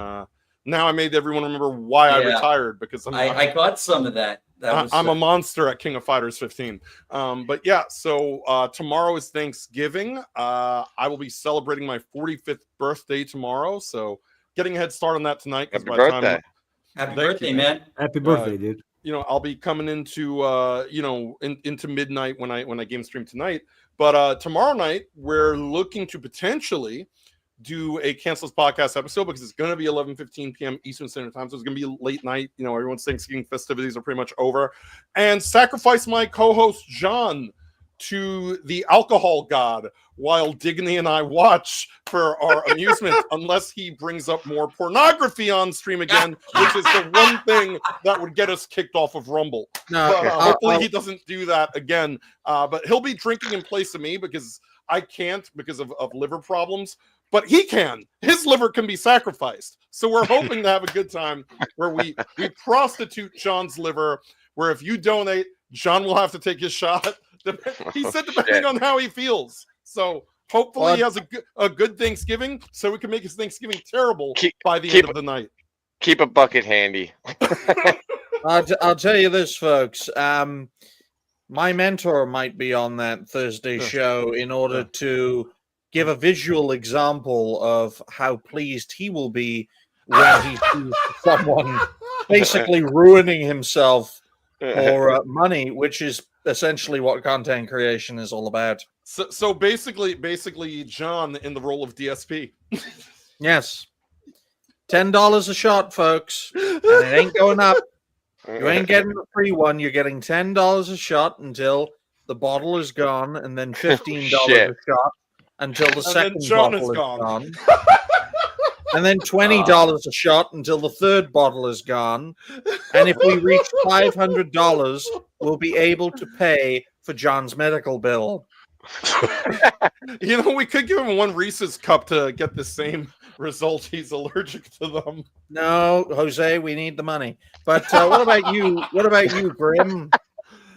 now I made everyone remember why I retired, because I got some of that. I'm a monster at King of Fighters 15. But yeah, so tomorrow is Thanksgiving. I will be celebrating my 45th birthday tomorrow, so getting a head start on that tonight. Happy birthday. Happy birthday, man. Happy birthday, dude. I'll be coming into into midnight when I game stream tonight. But tomorrow night we're looking to potentially do a Cancelous podcast episode, because it's going to be 11:15 p.m. Eastern Standard Time, so it's going to be late night. Everyone's Thanksgiving festivities are pretty much over, and sacrifice my co-host John to the alcohol god while Digni and I watch for our amusement, unless he brings up more pornography on stream again, which is the one thing that would get us kicked off of Rumble. Hopefully he doesn't do that again, but he'll be drinking in place of me, because I can't, because of liver problems. But he can. His liver can be sacrificed. So we're hoping to have a good time where we prostitute John's liver, where if you donate, John will have to take his shot. He said depending on how he feels. So hopefully he has a good Thanksgiving, so we can make his Thanksgiving terrible by the end of the night. Keep a bucket handy. I'll tell you this, folks. My mentor might be on that Thursday show in order to give a visual example of how pleased he will be when he sees someone basically ruining himself for money, which is essentially what content creation is all about. So basically, John in the role of DSP. Yes. $10 a shot, folks. And it ain't going up. You ain't getting a free one. You're getting $10 a shot until the bottle is gone, and then $15 a shot until the second bottle is gone. And then $20 a shot until the third bottle is gone. And if we reach $500, we'll be able to pay for John's medical bill. We could give him one Reese's cup to get the same result. He's allergic to them. No, Jose, we need the money. But what about you? What about you, Grim?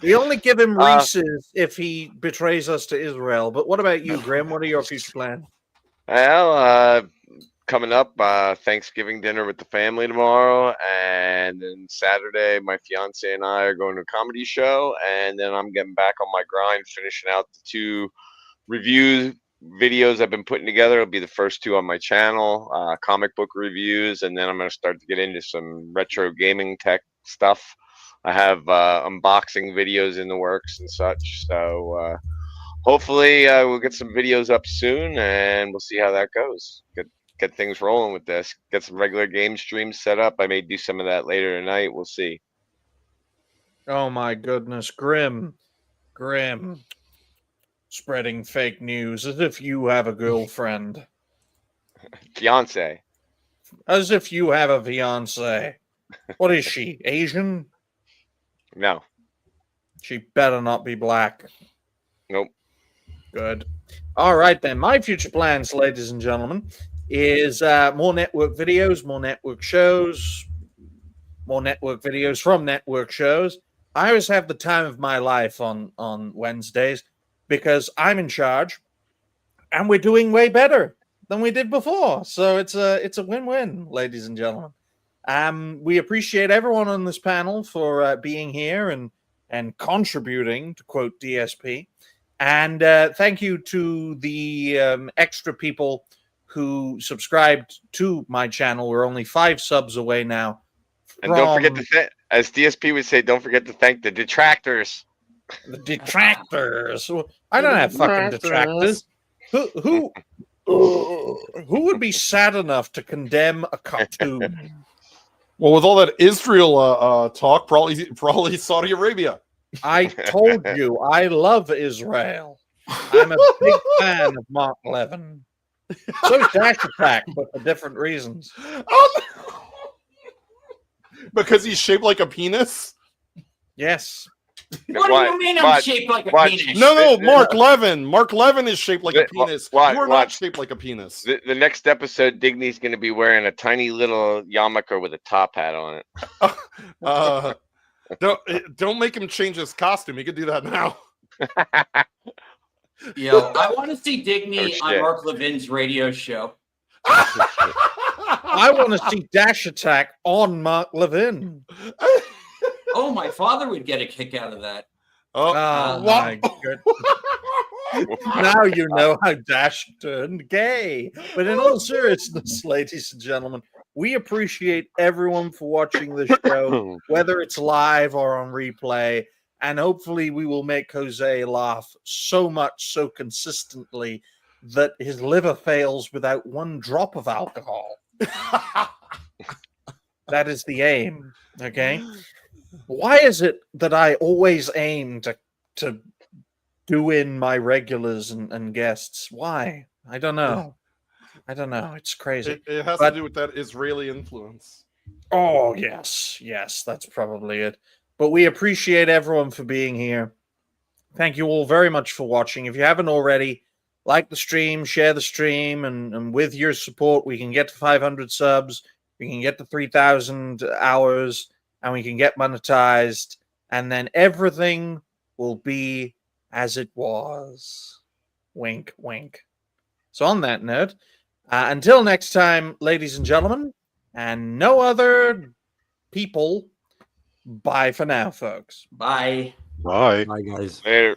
We only give him Reese's if he betrays us to Israel. But what about you, Grim? What are your future plans? Well, coming up, Thanksgiving dinner with the family tomorrow, and then Saturday, my fiance and I are going to a comedy show, and then I'm getting back on my grind, finishing out the 2 review videos I've been putting together. It'll be the first 2 on my channel, comic book reviews, and then I'm going to start to get into some retro gaming tech stuff. I have unboxing videos in the works and such, so hopefully we'll get some videos up soon, and we'll see how that goes. Get things rolling with this. Get some regular game streams set up. I may do some of that later tonight. We'll see. Oh my goodness, Grim. Spreading fake news as if you have a girlfriend. Fiance. As if you have a fiance. What is she, Asian? No. She better not be black. Nope. Good. All right, then. My future plans, ladies and gentlemen, is more network videos, more network shows, more network videos from network shows. I always have the time of my life on Wednesdays because I'm in charge and we're doing way better than we did before. So it's a win-win, ladies and gentlemen. We appreciate everyone on this panel for being here and contributing, to quote DSP. And thank you to the extra people who subscribed to my channel. We're only 5 subs away now. And don't forget to, as DSP would say, don't forget to thank the detractors. The detractors. I don't have fucking detractors. Who would be sad enough to condemn a cartoon? Well, with all that Israel talk, probably Saudi Arabia. I told you, I love Israel. I'm a big fan of Mark Levin. So is Dash Attack, but for different reasons. Oh, no. Because he's shaped like a penis? Yes. What do you mean I'm shaped like a penis? No, Mark Levin. Mark Levin is shaped like a penis. You are not shaped like a penis. The next episode, Digni's going to be wearing a tiny little yarmulke with a top hat on it. Don't make him change his costume. He could do that now. Yo, I want to see Digni on Mark Levin's radio show. I want to see Dash Attack on Mark Levin. Oh, my father would get a kick out of that. Oh my goodness. Now you know how Dash turned gay. But in all seriousness, ladies and gentlemen, we appreciate everyone for watching the show, whether it's live or on replay. And hopefully we will make Jose laugh so much, so consistently, that his liver fails without one drop of alcohol. That is the aim, okay? Why is it that I always aim to do in my regulars and guests? Why? I don't know. It's crazy. It has to do with that Israeli influence. Oh, yes, that's probably it. But we appreciate everyone for being here. Thank you all very much for watching. If you haven't already, like the stream, share the stream, and with your support, we can get to 500 subs, we can get to 3,000 hours, and we can get monetized, and then everything will be as it was. Wink, wink. So on that note, until next time, ladies and gentlemen, and no other people, bye for now, folks. Bye. Bye. Bye, guys. Later.